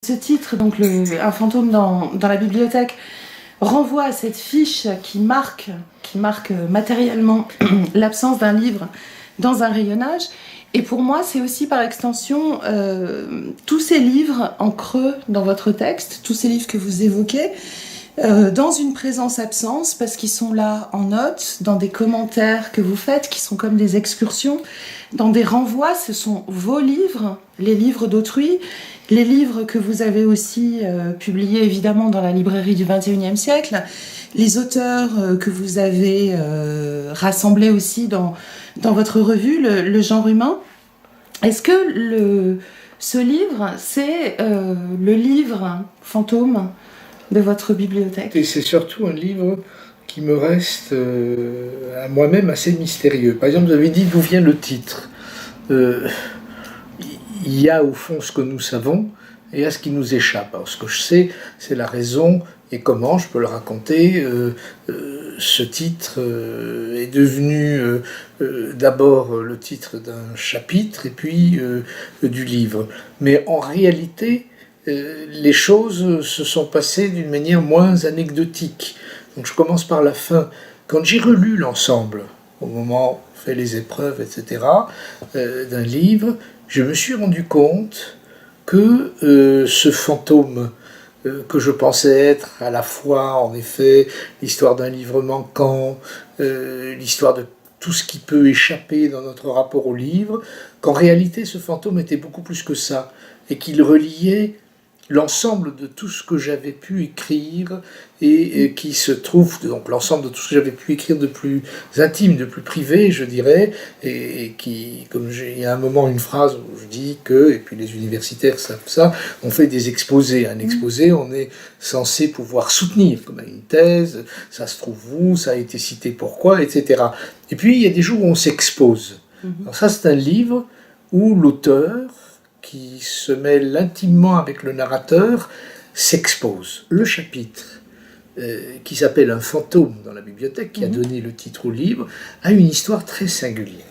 Ce titre, donc un fantôme dans la bibliothèque, renvoie à cette fiche qui marque matériellement l'absence d'un livre dans un rayonnage. Et pour moi, c'est aussi par extension tous ces livres en creux dans votre texte, tous ces livres que vous évoquez, dans une présence-absence, parce qu'ils sont là en notes, dans des commentaires que vous faites, qui sont comme des excursions, dans des renvois. Ce sont vos livres, les livres d'autrui, les livres que vous avez aussi publiés évidemment dans la librairie du XXIe siècle, les auteurs que vous avez rassemblés aussi dans votre revue, le genre humain. Est-ce que ce livre, c'est le livre fantôme de votre bibliothèque? Et c'est surtout un livre qui me reste à moi-même assez mystérieux. Par exemple, vous avez dit d'où vient le titre. Il y a au fond ce que nous savons et il y a ce qui nous échappe. Alors, ce que je sais, c'est la raison et comment, je peux le raconter. Ce titre est devenu d'abord le titre d'un chapitre et puis du livre. Mais en réalité, les choses se sont passées d'une manière moins anecdotique. Donc je commence par la fin. Quand j'ai relu l'ensemble, au moment où on fait les épreuves, etc., d'un livre, je me suis rendu compte que ce fantôme que je pensais être à la fois, en effet, l'histoire d'un livre manquant, l'histoire de tout ce qui peut échapper dans notre rapport au livre, qu'en réalité ce fantôme était beaucoup plus que ça, et qu'il reliait l'ensemble de tout ce que j'avais pu écrire et qui se trouve, donc l'ensemble de tout ce que j'avais pu écrire de plus intime, de plus privé, je dirais, et qui, comme il y a un moment une phrase où je dis que, et puis les universitaires savent ça, on fait des exposés. Un exposé, on est censé pouvoir soutenir, comme une thèse, ça se trouve où, ça a été cité pourquoi, etc. Et puis il y a des jours où on s'expose. Alors ça, c'est un livre où l'auteur, qui se mêle intimement avec le narrateur, s'expose. Le chapitre, qui s'appelle Un fantôme dans la bibliothèque, qui a donné le titre au livre, a une histoire très singulière.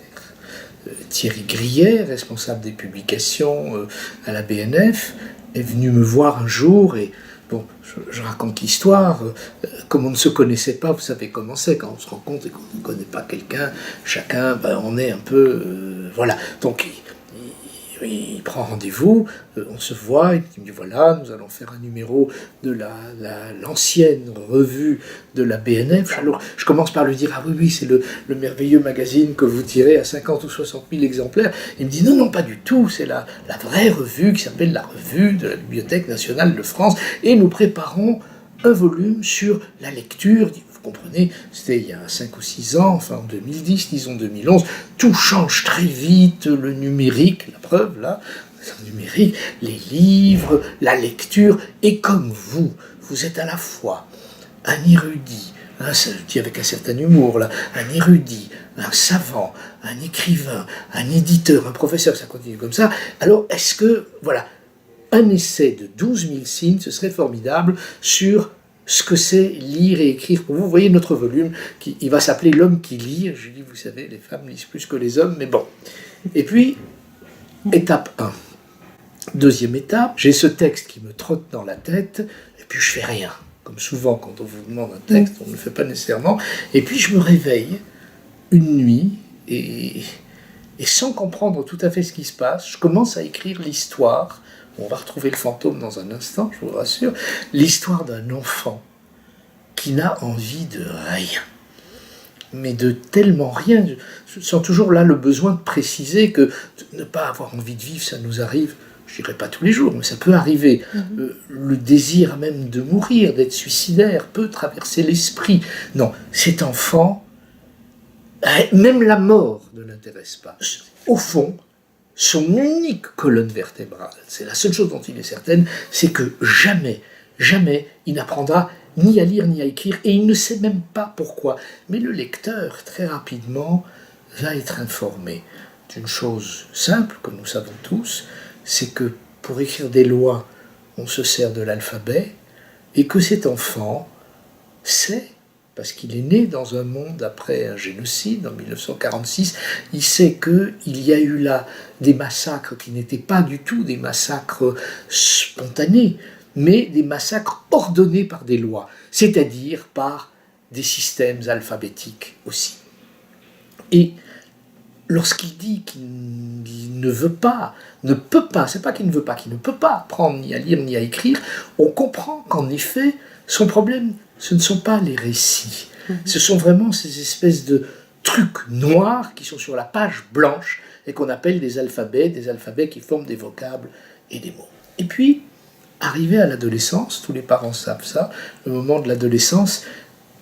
Thierry Grillet, responsable des publications à la BNF, est venu me voir un jour et bon, je raconte l'histoire, comme on ne se connaissait pas, vous savez comment c'est, quand on se rencontre et qu'on ne connaît pas quelqu'un, chacun, on est un peu... voilà, donc il prend rendez-vous, on se voit, il me dit voilà, nous allons faire un numéro de l'ancienne revue de la BNF. Alors je commence par lui dire ah oui, c'est le merveilleux magazine que vous tirez à 50 ou 60 000 exemplaires. Il me dit non, pas du tout, c'est la vraie revue qui s'appelle la revue de la Bibliothèque nationale de France et nous préparons un volume sur la lecture. Vous comprenez, c'était il y a 5 ou 6 ans, enfin en 2010, disons 2011, tout change très vite, le numérique, la preuve là, le numérique, les livres, la lecture, et comme vous êtes à la fois un érudit, ça je dis avec un certain humour là, un érudit, un savant, un écrivain, un éditeur, un professeur, ça continue comme ça, alors est-ce que, voilà, un essai de 12 000 signes, ce serait formidable sur ce que c'est lire et écrire pour vous. Vous voyez notre volume, il va s'appeler L'homme qui lit. Je dis, vous savez, les femmes lisent plus que les hommes, mais bon. Et puis, étape 1. Deuxième étape, j'ai ce texte qui me trotte dans la tête, et puis je fais rien. Comme souvent, quand on vous demande un texte, on ne le fait pas nécessairement. Et puis je me réveille une nuit, et sans comprendre tout à fait ce qui se passe, je commence à écrire l'histoire. On va retrouver le fantôme dans un instant, je vous rassure. L'histoire d'un enfant qui n'a envie de rien. Mais de tellement rien. Je sens toujours là le besoin de préciser que de ne pas avoir envie de vivre, ça nous arrive, je dirais pas tous les jours, mais ça peut arriver. Le désir même de mourir, d'être suicidaire, peut traverser l'esprit. Non, cet enfant, même la mort ne l'intéresse pas. Au fond, son unique colonne vertébrale, c'est la seule chose dont il est certaine, c'est que jamais, jamais il n'apprendra ni à lire ni à écrire, et il ne sait même pas pourquoi. Mais le lecteur, très rapidement, va être informé d'une chose simple, que nous savons tous, c'est que pour écrire des lois, on se sert de l'alphabet, et que cet enfant sait, parce qu'il est né dans un monde après un génocide en 1946. Il sait qu'il y a eu là des massacres qui n'étaient pas du tout des massacres spontanés, mais des massacres ordonnés par des lois, c'est-à-dire par des systèmes alphabétiques aussi. Et lorsqu'il dit qu'il ne veut pas, ne peut pas, c'est pas qu'il ne veut pas, qu'il ne peut pas apprendre ni à lire ni à écrire, on comprend qu'en effet, son problème, ce ne sont pas les récits. Ce sont vraiment ces espèces de trucs noirs qui sont sur la page blanche et qu'on appelle des alphabets qui forment des vocables et des mots. Et puis, arrivé à l'adolescence, tous les parents savent ça, le moment de l'adolescence,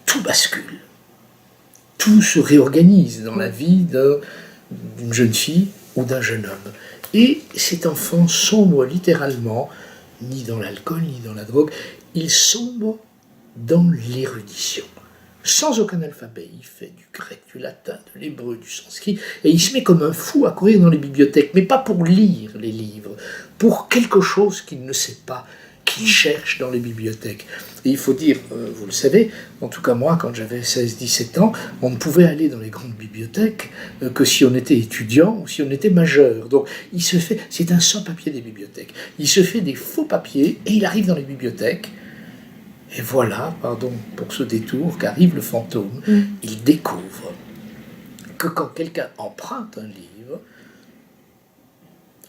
tout bascule. Tout se réorganise dans la vie d'une jeune fille ou d'un jeune homme. Et cet enfant sombre littéralement, ni dans l'alcool, ni dans la drogue, il sombre dans l'érudition. Sans aucun alphabet, il fait du grec, du latin, de l'hébreu, du sanskrit, et il se met comme un fou à courir dans les bibliothèques, mais pas pour lire les livres, pour quelque chose qu'il ne sait pas, qu'il cherche dans les bibliothèques. Et il faut dire, vous le savez, en tout cas moi, quand j'avais 16-17 ans, on ne pouvait aller dans les grandes bibliothèques que si on était étudiant ou si on était majeur. Donc il se fait, c'est un sans-papier des bibliothèques, il se fait des faux papiers et il arrive dans les bibliothèques. Et voilà, pardon pour ce détour, qu'arrive le fantôme. Il découvre que quand quelqu'un emprunte un livre,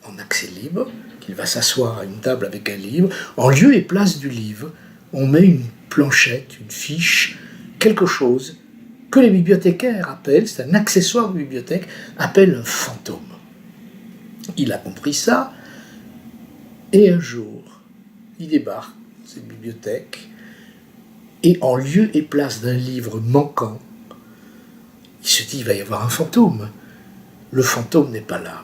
en accès libre, qu'il va s'asseoir à une table avec un livre, en lieu et place du livre, on met une planchette, une fiche, quelque chose que les bibliothécaires appellent, c'est un accessoire de bibliothèque, appellent un fantôme. Il a compris ça, et un jour, il débarque dans cette bibliothèque, et en lieu et place d'un livre manquant, il se dit, il va y avoir un fantôme. Le fantôme n'est pas là.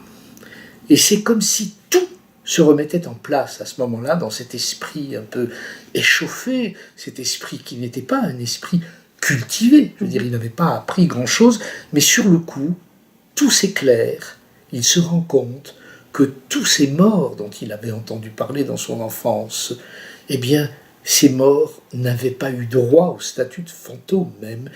Et c'est comme si tout se remettait en place à ce moment-là, dans cet esprit un peu échauffé, cet esprit qui n'était pas un esprit cultivé. Je veux dire, il n'avait pas appris grand-chose, mais sur le coup, tout s'éclaire. Il se rend compte que tous ces morts dont il avait entendu parler dans son enfance, eh bien, ces morts n'avaient pas eu droit au statut de fantôme même.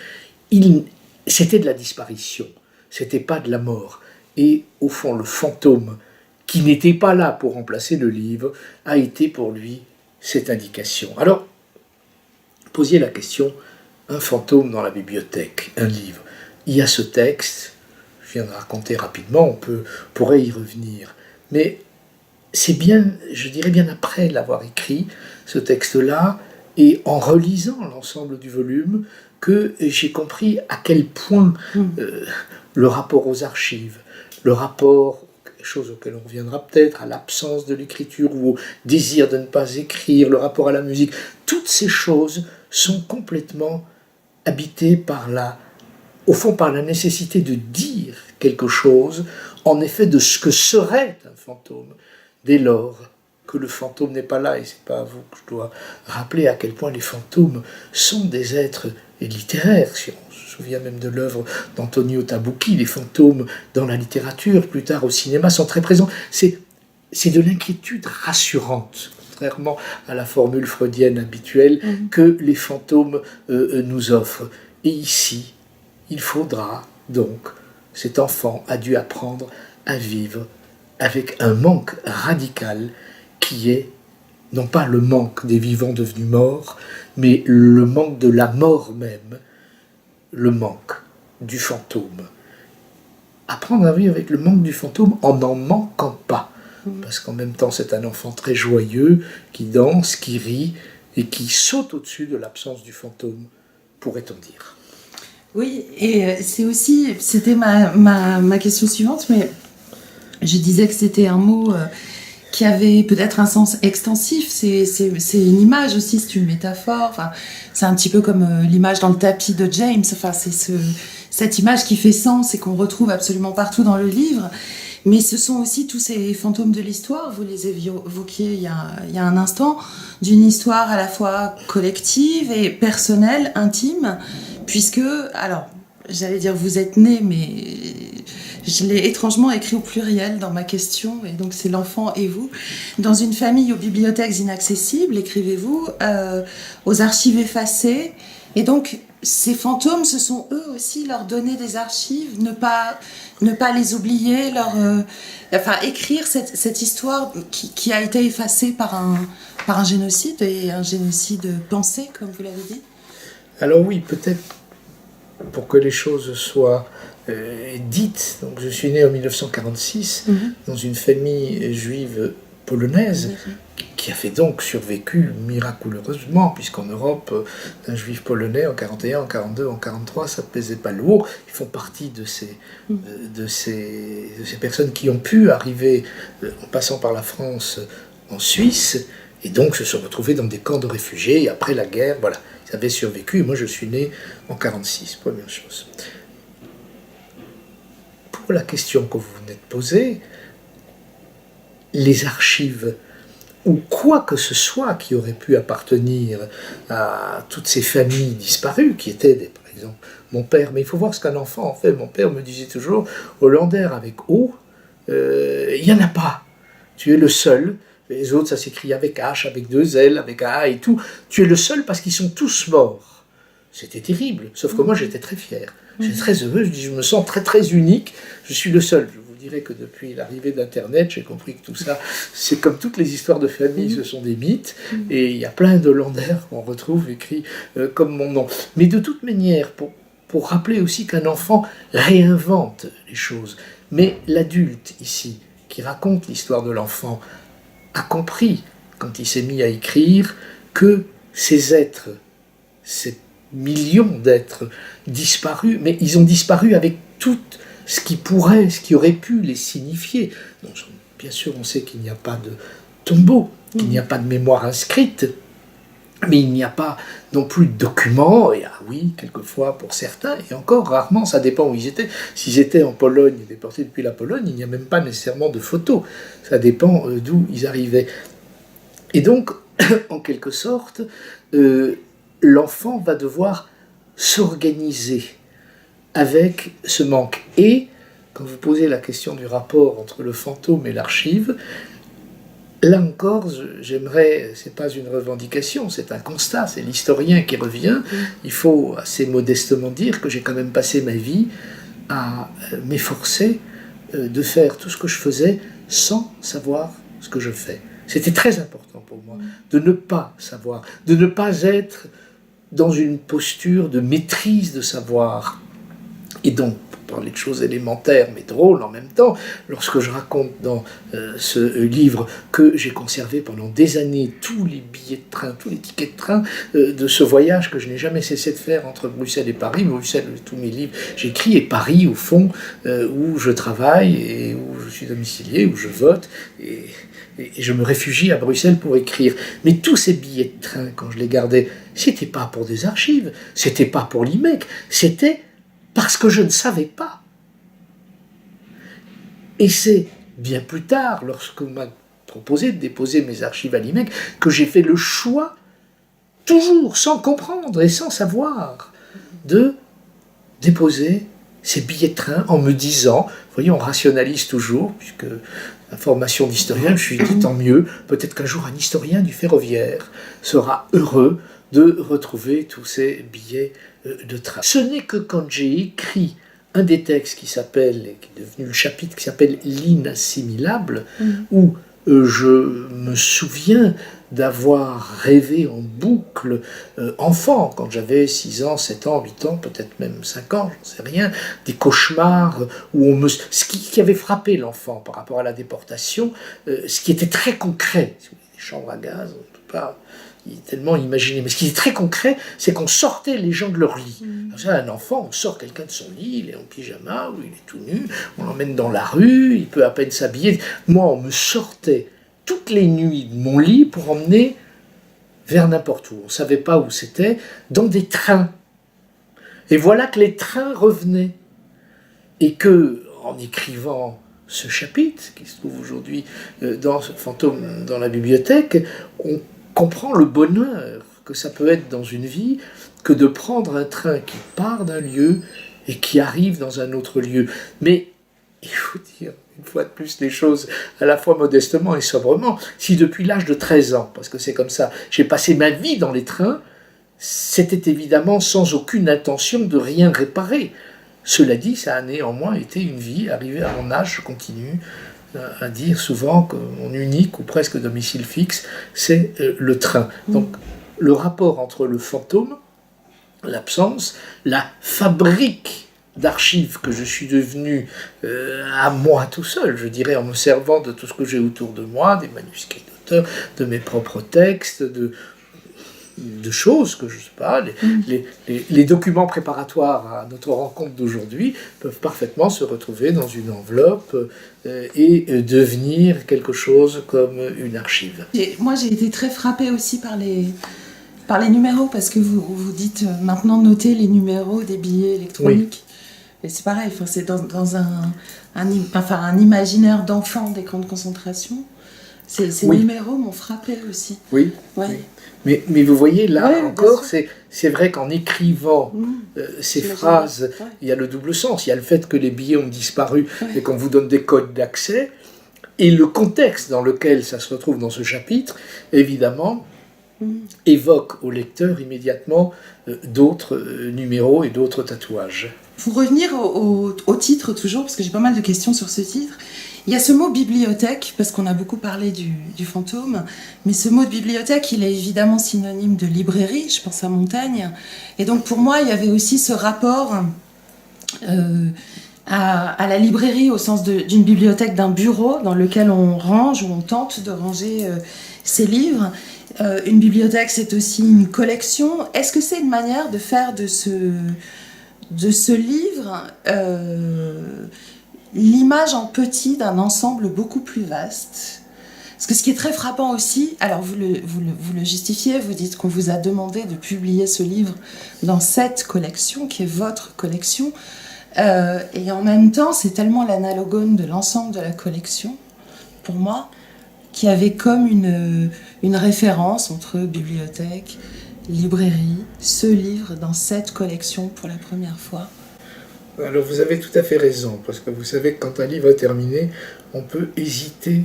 C'était de la disparition, c'était pas de la mort. Et au fond, le fantôme, qui n'était pas là pour remplacer le livre, a été pour lui cette indication. Alors, posiez la question, un fantôme dans la bibliothèque, un livre. Il y a ce texte, je viens de raconter rapidement, on pourrait y revenir. Mais c'est bien, je dirais bien après l'avoir écrit, ce texte-là, et en relisant l'ensemble du volume, que j'ai compris à quel point le rapport aux archives, le rapport, quelque chose auquel on reviendra peut-être, à l'absence de l'écriture ou au désir de ne pas écrire, le rapport à la musique, toutes ces choses sont complètement habitées au fond par la nécessité de dire quelque chose, en effet de ce que serait un fantôme, dès lors que le fantôme n'est pas là, et c'est pas à vous que je dois rappeler à quel point les fantômes sont des êtres littéraires. Si on se souvient même de l'œuvre d'Antonio Tabucchi, les fantômes dans la littérature, plus tard au cinéma, sont très présents. C'est de l'inquiétude rassurante, contrairement à la formule freudienne habituelle, que les fantômes nous offrent. Et ici, il faudra donc, cet enfant a dû apprendre à vivre avec un manque radical qui est non pas le manque des vivants devenus morts, mais le manque de la mort même, le manque du fantôme. Apprendre à vivre avec le manque du fantôme en n'en manquant pas, parce qu'en même temps c'est un enfant très joyeux, qui danse, qui rit, et qui saute au-dessus de l'absence du fantôme, pourrait-on dire. Oui, et c'était ma question suivante, mais je disais que c'était un mot qui avait peut-être un sens extensif, c'est une image aussi, c'est une métaphore, enfin, c'est un petit peu comme l'image dans le tapis de James, enfin, c'est cette image qui fait sens et qu'on retrouve absolument partout dans le livre, mais ce sont aussi tous ces fantômes de l'histoire, vous les évoquiez il y a un instant, d'une histoire à la fois collective et personnelle, intime, puisque, alors, j'allais dire vous êtes né, mais je l'ai étrangement écrit au pluriel dans ma question, et donc c'est l'enfant et vous. Dans une famille aux bibliothèques inaccessibles, écrivez-vous, aux archives effacées, et donc ces fantômes, ce sont eux aussi leur donner des archives, ne pas les oublier, écrire cette histoire qui a été effacée par un génocide, et un génocide pensé, comme vous l'avez dit. Alors oui, peut-être pour que les choses soient dites. Donc, je suis né en 1946 dans une famille juive polonaise qui a fait donc survécu miraculeusement, puisqu'en Europe, un juif polonais en 41, en 42, en 43, ça ne pesait pas lourd. Ils font partie de ces personnes qui ont pu arriver en passant par la France en Suisse, et donc se sont retrouvés dans des camps de réfugiés, et après la guerre, voilà, ils avaient survécu, et moi je suis né en 46, première chose. Pour la question que vous venez de poser, les archives, ou quoi que ce soit qui aurait pu appartenir à toutes ces familles disparues, qui étaient, par exemple, mon père, mais il faut voir ce qu'un enfant en fait. Mon père me disait toujours, Hollander avec O, il n'y en a pas. Tu es le seul. Les autres, ça s'écrit avec H, avec 2 L, avec un A et tout. Tu es le seul parce qu'ils sont tous morts. C'était terrible, sauf que moi j'étais très fier. J'étais très heureux, je me sens très très unique, je suis le seul. Je dirais que depuis l'arrivée d'Internet, j'ai compris que tout ça, c'est comme toutes les histoires de famille, ce sont des mythes, et il y a plein de Hollander qu'on retrouve écrits comme mon nom. Mais de toute manière, pour rappeler aussi qu'un enfant réinvente les choses, mais l'adulte ici, qui raconte l'histoire de l'enfant, a compris, quand il s'est mis à écrire, que ces êtres, ces millions d'êtres disparus, mais ils ont disparu avec tout ce qui aurait pu les signifier. Donc, bien sûr, on sait qu'il n'y a pas de tombeau, qu'il n'y a pas de mémoire inscrite, mais il n'y a pas non plus de documents, et oui, quelquefois pour certains, et encore rarement, ça dépend où ils étaient. S'ils étaient en Pologne, déportés depuis la Pologne, il n'y a même pas nécessairement de photos, ça dépend d'où ils arrivaient. Et donc, en quelque sorte, l'enfant va devoir s'organiser avec ce manque. Et, quand vous posez la question du rapport entre le fantôme et l'archive, là encore, j'aimerais, c'est pas une revendication, c'est un constat, c'est l'historien qui revient. Il faut assez modestement dire que j'ai quand même passé ma vie à m'efforcer de faire tout ce que je faisais sans savoir ce que je fais. C'était très important pour moi de ne pas savoir, de ne pas être dans une posture de maîtrise de savoir. Et donc, pour parler de choses élémentaires mais drôles en même temps, lorsque je raconte dans ce livre que j'ai conservé pendant des années tous les billets de train, tous les tickets de train de ce voyage que je n'ai jamais cessé de faire entre Bruxelles et Paris, Bruxelles, tous mes livres, j'écris, et Paris, au fond, où je travaille et où je suis domicilié, où je vote, et je me réfugie à Bruxelles pour écrire. Mais tous ces billets de train, quand je les gardais, c'était pas pour des archives, c'était pas pour l'IMEC, c'était parce que je ne savais pas. Et c'est bien plus tard, lorsqu'on m'a proposé de déposer mes archives à l'IMEC, que j'ai fait le choix, toujours sans comprendre et sans savoir, de déposer ces billets de train en me disant, vous voyez, on rationalise toujours, puisque la formation d'historien, je suis dit tant mieux, peut-être qu'un jour un historien du ferroviaire sera heureux de retrouver tous ces billets de train. Ce n'est que quand j'ai écrit un des textes qui s'appelle, et qui est devenu le chapitre qui s'appelle L'inassimilable, où je me souviens d'avoir rêvé en boucle, enfant, quand j'avais 6 ans, 7 ans, 8 ans, peut-être même 5 ans, j'en sais rien, des cauchemars où ce qui avait frappé l'enfant par rapport à la déportation, ce qui était très concret, les chambres à gaz, on ne peut pas tellement imaginer, mais ce qui est très concret, c'est qu'on sortait les gens de leur lit. Un enfant, on sort quelqu'un de son lit, il est en pyjama, ou il est tout nu, on l'emmène dans la rue, il peut à peine s'habiller. Moi, on me sortait toutes les nuits de mon lit pour emmener vers n'importe où. On ne savait pas où c'était, dans des trains. Et voilà que les trains revenaient. Et que, en écrivant ce chapitre, qui se trouve aujourd'hui dans ce fantôme dans la bibliothèque, on comprend le bonheur que ça peut être dans une vie que de prendre un train qui part d'un lieu et qui arrive dans un autre lieu. Mais il faut dire, une fois de plus, les choses à la fois modestement et sobrement. Si depuis l'âge de 13 ans, parce que c'est comme ça, j'ai passé ma vie dans les trains, c'était évidemment sans aucune intention de rien réparer. Cela dit, ça a néanmoins été une vie. Arrivé à mon âge, je continue à dire souvent que mon unique ou presque domicile fixe, c'est le train. Donc, le rapport entre le fantôme, l'absence, la fabrique d'archives que je suis devenu à moi tout seul, je dirais, en me servant de tout ce que j'ai autour de moi, des manuscrits d'auteurs, de mes propres textes, de choses que je ne sais pas, les documents préparatoires à notre rencontre d'aujourd'hui peuvent parfaitement se retrouver dans une enveloppe et devenir quelque chose comme une archive. Moi, j'ai été très frappée aussi par les numéros, parce que vous dites maintenant noter les numéros des billets électroniques. Oui. Et c'est pareil, c'est dans un imaginaire d'enfant des camps de concentration. Ces numéros m'ont frappée aussi. Oui. Ouais. Oui. Mais vous voyez, là encore, c'est vrai qu'en écrivant ces phrases, il y a le double sens. Il y a le fait que les billets ont disparu et qu'on vous donne des codes d'accès. Et le contexte dans lequel ça se retrouve dans ce chapitre, évidemment, évoque au lecteur immédiatement d'autres numéros et d'autres tatouages. Pour revenir au titre toujours, parce que j'ai pas mal de questions sur ce titre, il y a ce mot bibliothèque, parce qu'on a beaucoup parlé du fantôme, mais ce mot de bibliothèque, il est évidemment synonyme de librairie, je pense à Montaigne, et donc pour moi, il y avait aussi ce rapport à la librairie au sens d'une bibliothèque, d'un bureau dans lequel on range, ou on tente de ranger ses livres. Une bibliothèque, c'est aussi une collection. Est-ce que c'est une manière de faire de ce livre l'image en petit d'un ensemble beaucoup plus vaste? Parce que ce qui est très frappant aussi, alors vous le justifiez, vous dites qu'on vous a demandé de publier ce livre dans cette collection, qui est votre collection, et en même temps, c'est tellement l'analogone de l'ensemble de la collection, pour moi, qui avait comme une référence entre bibliothèque, librairie, ce livre dans cette collection pour la première fois. Alors vous avez tout à fait raison, parce que vous savez que quand un livre est terminé, on peut hésiter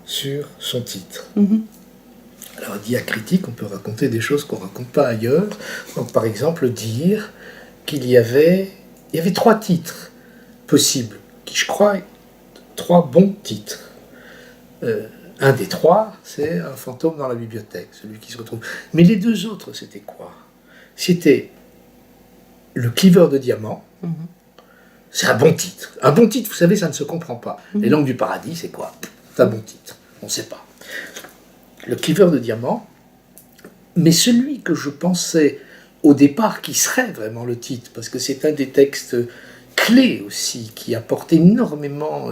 sur son titre. Alors diacritique, on peut raconter des choses qu'on ne raconte pas ailleurs. Donc par exemple dire qu'il y avait 3 titres possibles, qui je crois 3 bons titres. Un des 3, c'est Un fantôme dans la bibliothèque, celui qui se retrouve. Mais les 2 autres, c'était quoi? C'était Le cliveur de diamants. C'est un bon titre. Un bon titre, vous savez, ça ne se comprend pas. Les langues du paradis, c'est quoi? C'est un bon titre. On ne sait pas. Le cliveur de diamants, mais celui que je pensais au départ qui serait vraiment le titre, parce que c'est un des textes clés aussi, qui apporte énormément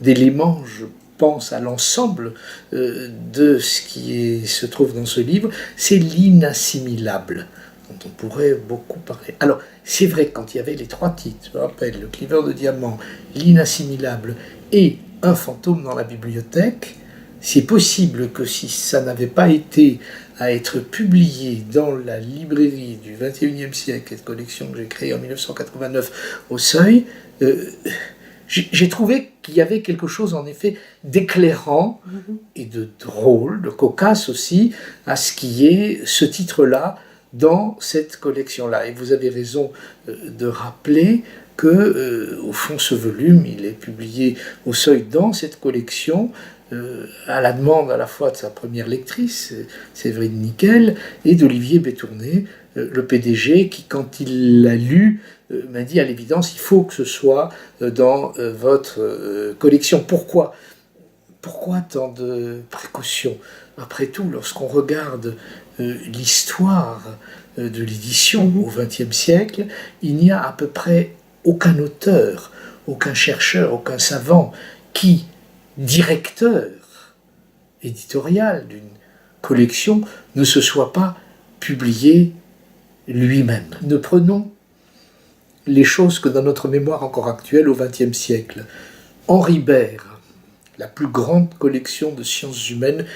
d'éléments, je pense, à l'ensemble de ce qui se trouve dans ce livre, c'est l'inassimilable, dont on pourrait beaucoup parler. Alors, c'est vrai que quand il y avait les 3 titres, je me rappelle, Le cliveur de diamants, L'inassimilable et Un fantôme dans la bibliothèque, c'est possible que si ça n'avait pas été à être publié dans la librairie du XXIe siècle, cette collection que j'ai créée en 1989 au Seuil, j'ai trouvé qu'il y avait quelque chose en effet d'éclairant et de drôle, de cocasse aussi, à ce qui est ce titre-là dans cette collection-là. Et vous avez raison de rappeler que, au fond, ce volume, il est publié au Seuil dans cette collection, à la demande à la fois de sa première lectrice, Séverine Nickel, et d'Olivier Bétourné, le PDG, qui, quand il l'a lu, m'a dit à l'évidence, il faut que ce soit dans votre collection. Pourquoi tant de précautions? Après tout, lorsqu'on regarde l'histoire de l'édition au XXe siècle, il n'y a à peu près aucun auteur, aucun chercheur, aucun savant qui, directeur éditorial d'une collection, ne se soit pas publié lui-même. Ne prenons les choses que dans notre mémoire encore actuelle au XXe siècle. Henri Bert, la plus grande collection de sciences humaines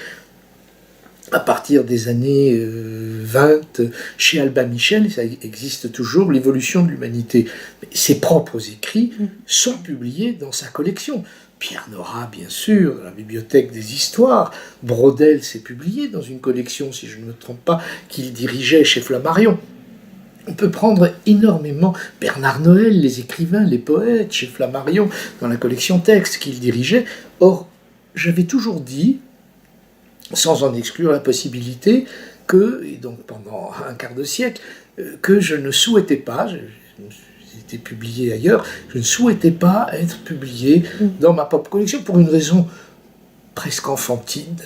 à partir des années 20, chez Albin Michel, ça existe toujours, l'évolution de l'humanité. Ses propres écrits sont publiés dans sa collection. Pierre Nora, bien sûr, dans la bibliothèque des histoires. Braudel s'est publié dans une collection, si je ne me trompe pas, qu'il dirigeait chez Flammarion. On peut prendre énormément Bernard Noël, les écrivains, les poètes, chez Flammarion, dans la collection Texte qu'il dirigeait. Or, j'avais toujours dit, sans en exclure la possibilité, que, et donc pendant un quart de siècle, que je ne souhaitais pas, j'ai été publié ailleurs, je ne souhaitais pas être publié dans ma propre collection pour une raison presque enfantine,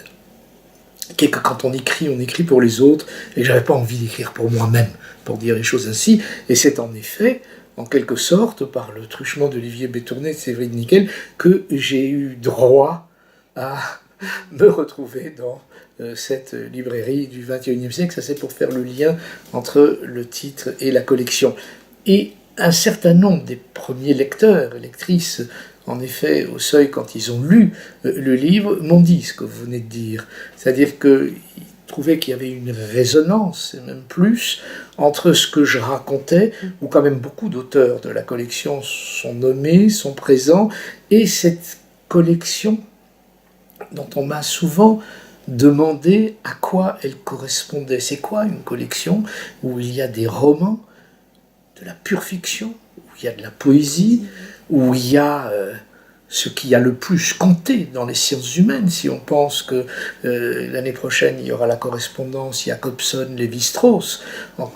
qui est que quand on écrit pour les autres, et que j'avais pas envie d'écrire pour moi-même, pour dire les choses ainsi, et c'est en effet, en quelque sorte, par le truchement d'Olivier Bétournet et de Séverine Nickel, que j'ai eu droit à me retrouver dans cette librairie du XXIe siècle. Ça, c'est pour faire le lien entre le titre et la collection. Et un certain nombre des premiers lecteurs et lectrices, en effet, au Seuil, quand ils ont lu le livre, m'ont dit ce que vous venez de dire. C'est-à-dire qu'ils trouvaient qu'il y avait une résonance, et même plus, entre ce que je racontais, où quand même beaucoup d'auteurs de la collection sont nommés, sont présents, et cette collection dont on m'a souvent demandé à quoi elle correspondait. C'est quoi une collection où il y a des romans, de la pure fiction, où il y a de la poésie, où il y a ce qui a le plus compté dans les sciences humaines. Si on pense que l'année prochaine, il y aura la correspondance Jacobson-Lévi-Strauss,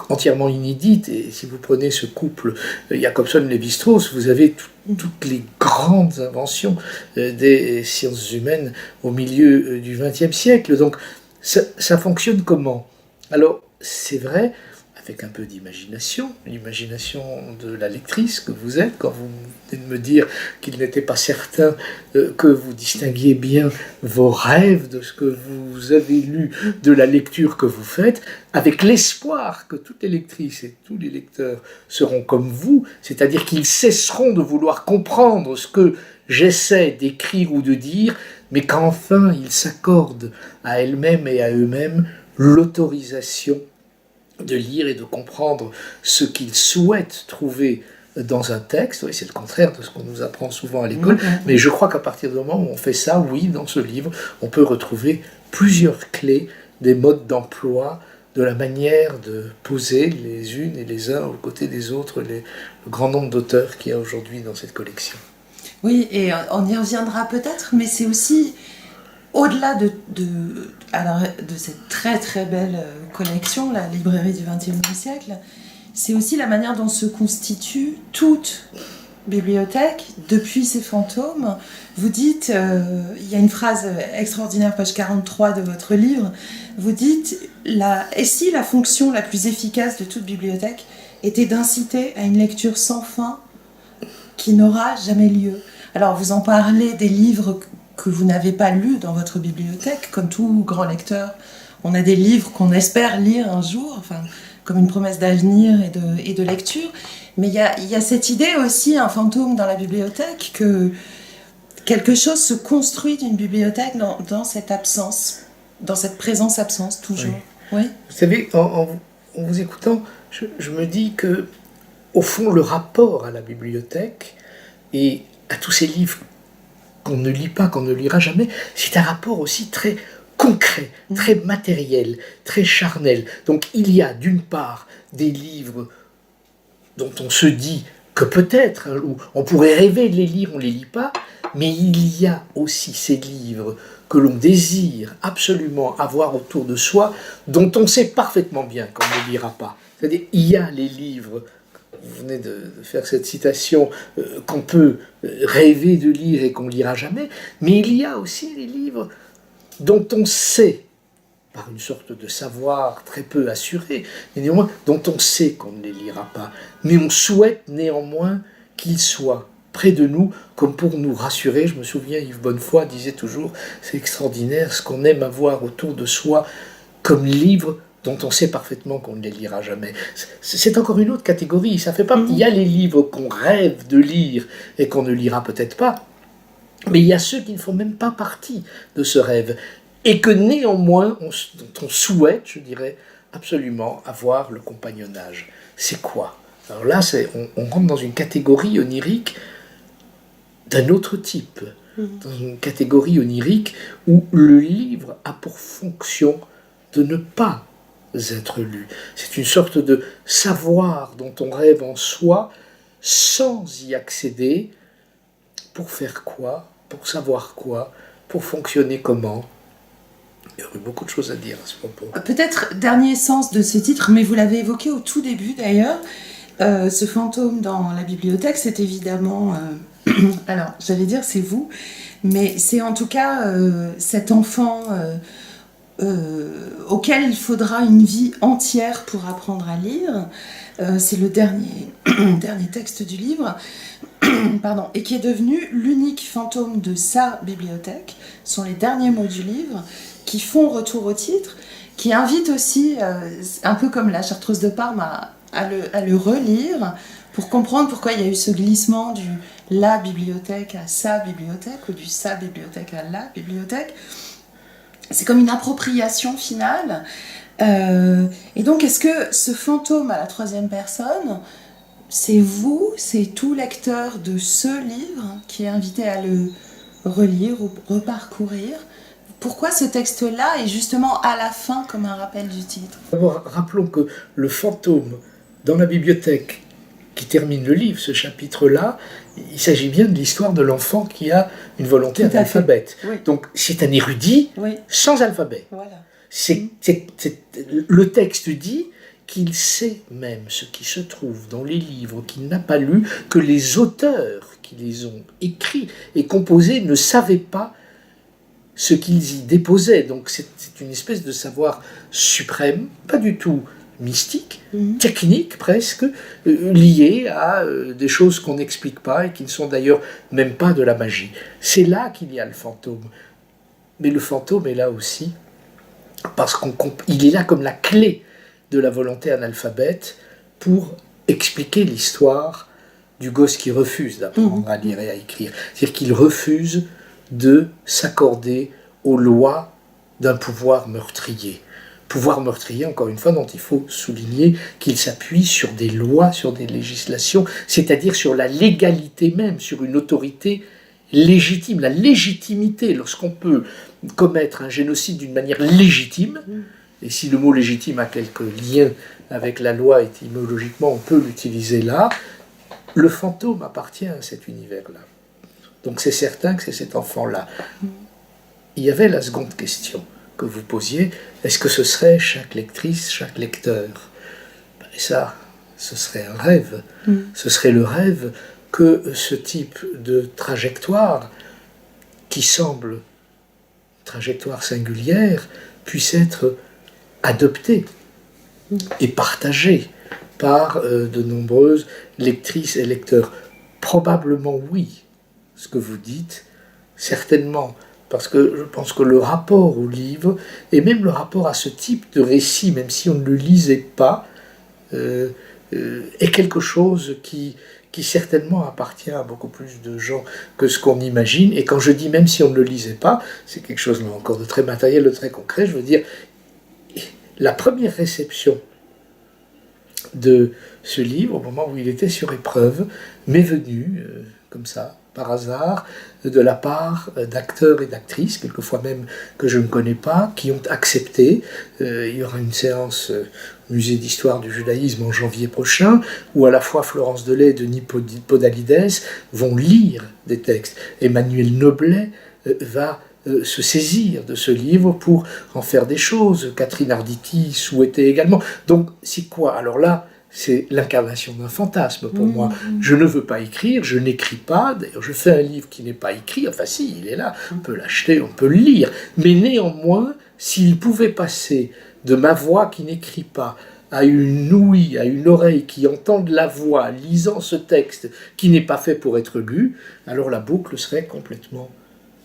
entièrement inédite, et si vous prenez ce couple Jacobson-Lévi-Strauss, vous avez toutes les grandes inventions des sciences humaines au milieu du XXe siècle. Donc, ça fonctionne comment? Alors, c'est vrai, avec un peu d'imagination, l'imagination de la lectrice que vous êtes, quand vous venez de me dire qu'il n'était pas certain que vous distinguiez bien vos rêves de ce que vous avez lu, de la lecture que vous faites, avec l'espoir que toutes les lectrices et tous les lecteurs seront comme vous, c'est-à-dire qu'ils cesseront de vouloir comprendre ce que j'essaie d'écrire ou de dire, mais qu'enfin ils s'accordent à elles-mêmes et à eux-mêmes l'autorisation de lire et de comprendre ce qu'ils souhaitent trouver dans un texte. Oui, c'est le contraire de ce qu'on nous apprend souvent à l'école, mais je crois qu'à partir du moment où on fait ça, oui, dans ce livre, on peut retrouver plusieurs clés des modes d'emploi, de la manière de poser les unes et les uns aux côtés des autres le grand nombre d'auteurs qu'il y a aujourd'hui dans cette collection. Oui, et on y reviendra peut-être, mais c'est aussi au-delà de cette très très belle collection, la librairie du XXIe siècle, c'est aussi la manière dont se constitue toute bibliothèque depuis ces fantômes. Vous dites, il y a une phrase extraordinaire, page 43 de votre livre, vous dites, et si la fonction la plus efficace de toute bibliothèque était d'inciter à une lecture sans fin qui n'aura jamais lieu. Alors vous en parlez des livres que vous n'avez pas lus dans votre bibliothèque, comme tout grand lecteur. On a des livres qu'on espère lire un jour, enfin, comme une promesse d'avenir et de lecture. Mais il y a cette idée aussi, un fantôme dans la bibliothèque, que quelque chose se construit d'une bibliothèque dans cette absence, dans cette présence-absence, toujours. Oui. Oui. Vous savez, en vous écoutant, je me dis que, au fond, le rapport à la bibliothèque et à tous ces livres qu'on ne lit pas, qu'on ne lira jamais, c'est un rapport aussi très concret, très matériel, très charnel. Donc il y a d'une part des livres dont on se dit que peut-être on pourrait rêver de les lire, on ne les lit pas, mais il y a aussi ces livres que l'on désire absolument avoir autour de soi, dont on sait parfaitement bien qu'on ne lira pas. C'est-à-dire, il y a les livres, vous venez de faire cette citation, qu'on peut rêver de lire et qu'on ne lira jamais, mais il y a aussi les livres dont on sait, par une sorte de savoir très peu assuré, mais néanmoins dont on sait qu'on ne les lira pas, mais on souhaite néanmoins qu'ils soient près de nous, comme pour nous rassurer. Je me souviens, Yves Bonnefoy disait toujours, c'est extraordinaire ce qu'on aime avoir autour de soi comme livres dont on sait parfaitement qu'on ne les lira jamais. C'est encore une autre catégorie. Ça fait pas. Il y a les livres qu'on rêve de lire et qu'on ne lira peut-être pas, mais il y a ceux qui ne font même pas partie de ce rêve. et que néanmoins dont on souhaite, je dirais, absolument avoir le compagnonnage. C'est quoi? Alors là, on rentre dans une catégorie onirique d'un autre type, dans une catégorie onirique où le livre a pour fonction de ne pas être lu. C'est une sorte de savoir dont on rêve en soi sans y accéder. Pour faire quoi? Pour savoir quoi? Pour fonctionner comment? Il y aurait beaucoup de choses à dire à ce propos. Peut-être dernier sens de ce titre, mais vous l'avez évoqué au tout début d'ailleurs. Ce fantôme dans la bibliothèque, c'est évidemment... alors, j'allais dire c'est vous, mais c'est en tout cas cet enfant auquel il faudra une vie entière pour apprendre à lire. C'est le dernier texte du livre. Pardon, et qui est devenu l'unique fantôme de sa bibliothèque. Ce sont les derniers mots du livre qui font retour au titre, qui invitent aussi, un peu comme la Chartreuse de Parme, à le relire pour comprendre pourquoi il y a eu ce glissement du la bibliothèque à sa bibliothèque ou du sa bibliothèque à la bibliothèque. C'est comme une appropriation finale. Et donc, est-ce que ce fantôme à la troisième personne, c'est vous, c'est tout lecteur de ce livre qui est invité à le relire ou reparcourir? Pourquoi ce texte-là est justement à la fin comme un rappel du titre? D'abord, rappelons que le fantôme dans la bibliothèque qui termine le livre, ce chapitre-là, il s'agit bien de l'histoire de l'enfant qui a une volonté analphabète. Oui. Donc c'est un érudit sans alphabet. Voilà. Le texte dit qu'il sait même ce qui se trouve dans les livres qu'il n'a pas lus, que les auteurs qui les ont écrits et composés ne savaient pas ce qu'ils y déposaient. Donc c'est une espèce de savoir suprême, pas du tout mystique, technique presque, lié à des choses qu'on n'explique pas et qui ne sont d'ailleurs même pas de la magie. C'est là qu'il y a le fantôme. Mais le fantôme est là aussi parce qu'il est là comme la clé de la volonté analphabète pour expliquer l'histoire du gosse qui refuse d'apprendre à lire et à écrire. C'est-à-dire qu'il refuse de s'accorder aux lois d'un pouvoir meurtrier. Pouvoir meurtrier, encore une fois, dont il faut souligner qu'il s'appuie sur des lois, sur des législations, c'est-à-dire sur la légalité même, sur une autorité légitime. La légitimité, lorsqu'on peut commettre un génocide d'une manière légitime, et si le mot légitime a quelques liens avec la loi étymologiquement, on peut l'utiliser là, le fantôme appartient à cet univers-là. Donc c'est certain que c'est cet enfant-là. Il y avait la seconde question que vous posiez, est-ce que ce serait chaque lectrice, chaque lecteur? Et ça, ce serait un rêve. Ce serait le rêve que ce type de trajectoire, qui semble trajectoire singulière, puisse être adopté et partagé par de nombreuses lectrices et lecteurs. Probablement oui, ce que vous dites, certainement, parce que je pense que le rapport au livre, et même le rapport à ce type de récit, même si on ne le lisait pas, est quelque chose qui certainement appartient à beaucoup plus de gens que ce qu'on imagine. Et quand je dis même si on ne le lisait pas, c'est quelque chose là encore de très matériel, de très concret. Je veux dire, la première réception de ce livre, au moment où il était sur épreuve, m'est venue, comme ça, par hasard, de la part d'acteurs et d'actrices, quelquefois même que je ne connais pas, qui ont accepté. Il y aura une séance au musée d'histoire du judaïsme en janvier prochain, où à la fois Florence Delay et Denis Podalides vont lire des textes. Emmanuel Noblet va se saisir de ce livre pour en faire des choses. Catherine Arditi souhaitait également. Donc c'est quoi? Alors là, c'est l'incarnation d'un fantasme pour moi. Je ne veux pas écrire, je n'écris pas. D'ailleurs, je fais un livre qui n'est pas écrit. Enfin si, il est là, on peut l'acheter, on peut le lire. Mais néanmoins, s'il pouvait passer de ma voix qui n'écrit pas à une ouïe, à une oreille qui entend de la voix lisant ce texte qui n'est pas fait pour être lu, alors la boucle serait complètement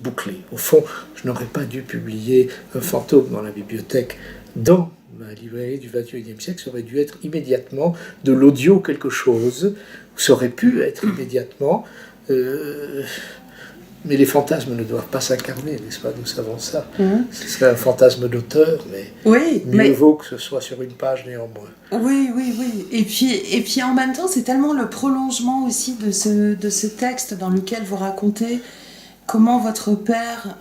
bouclée. Au fond, je n'aurais pas dû publier un fantôme dans la bibliothèque dans ma librairie du XXIe siècle. Ça aurait dû être immédiatement de l'audio quelque chose, ça aurait pu être immédiatement Mais les fantasmes ne doivent pas s'incarner, n'est-ce pas? Nous savons ça. Ce serait un fantasme d'auteur, mais mieux vaut que ce soit sur une page néanmoins. Oui. Et puis en même temps, c'est tellement le prolongement aussi de ce texte dans lequel vous racontez comment votre père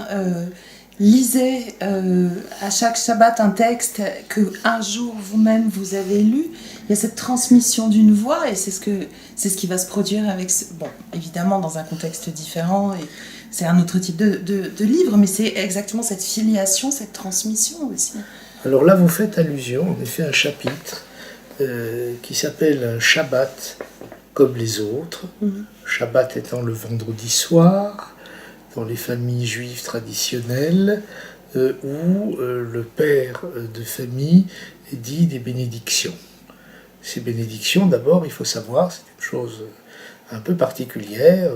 lisait à chaque Shabbat un texte que un jour vous-même vous avez lu. Il y a cette transmission d'une voix et c'est ce qui va se produire avec bon, évidemment dans un contexte différent et c'est un autre type de livre, mais c'est exactement cette filiation, cette transmission aussi. Alors là, vous faites allusion en effet à un chapitre qui s'appelle Shabbat comme les autres. Shabbat étant le vendredi soir dans les familles juives traditionnelles où le père de famille dit des bénédictions. Ces bénédictions, d'abord, il faut savoir, c'est une chose un peu particulière,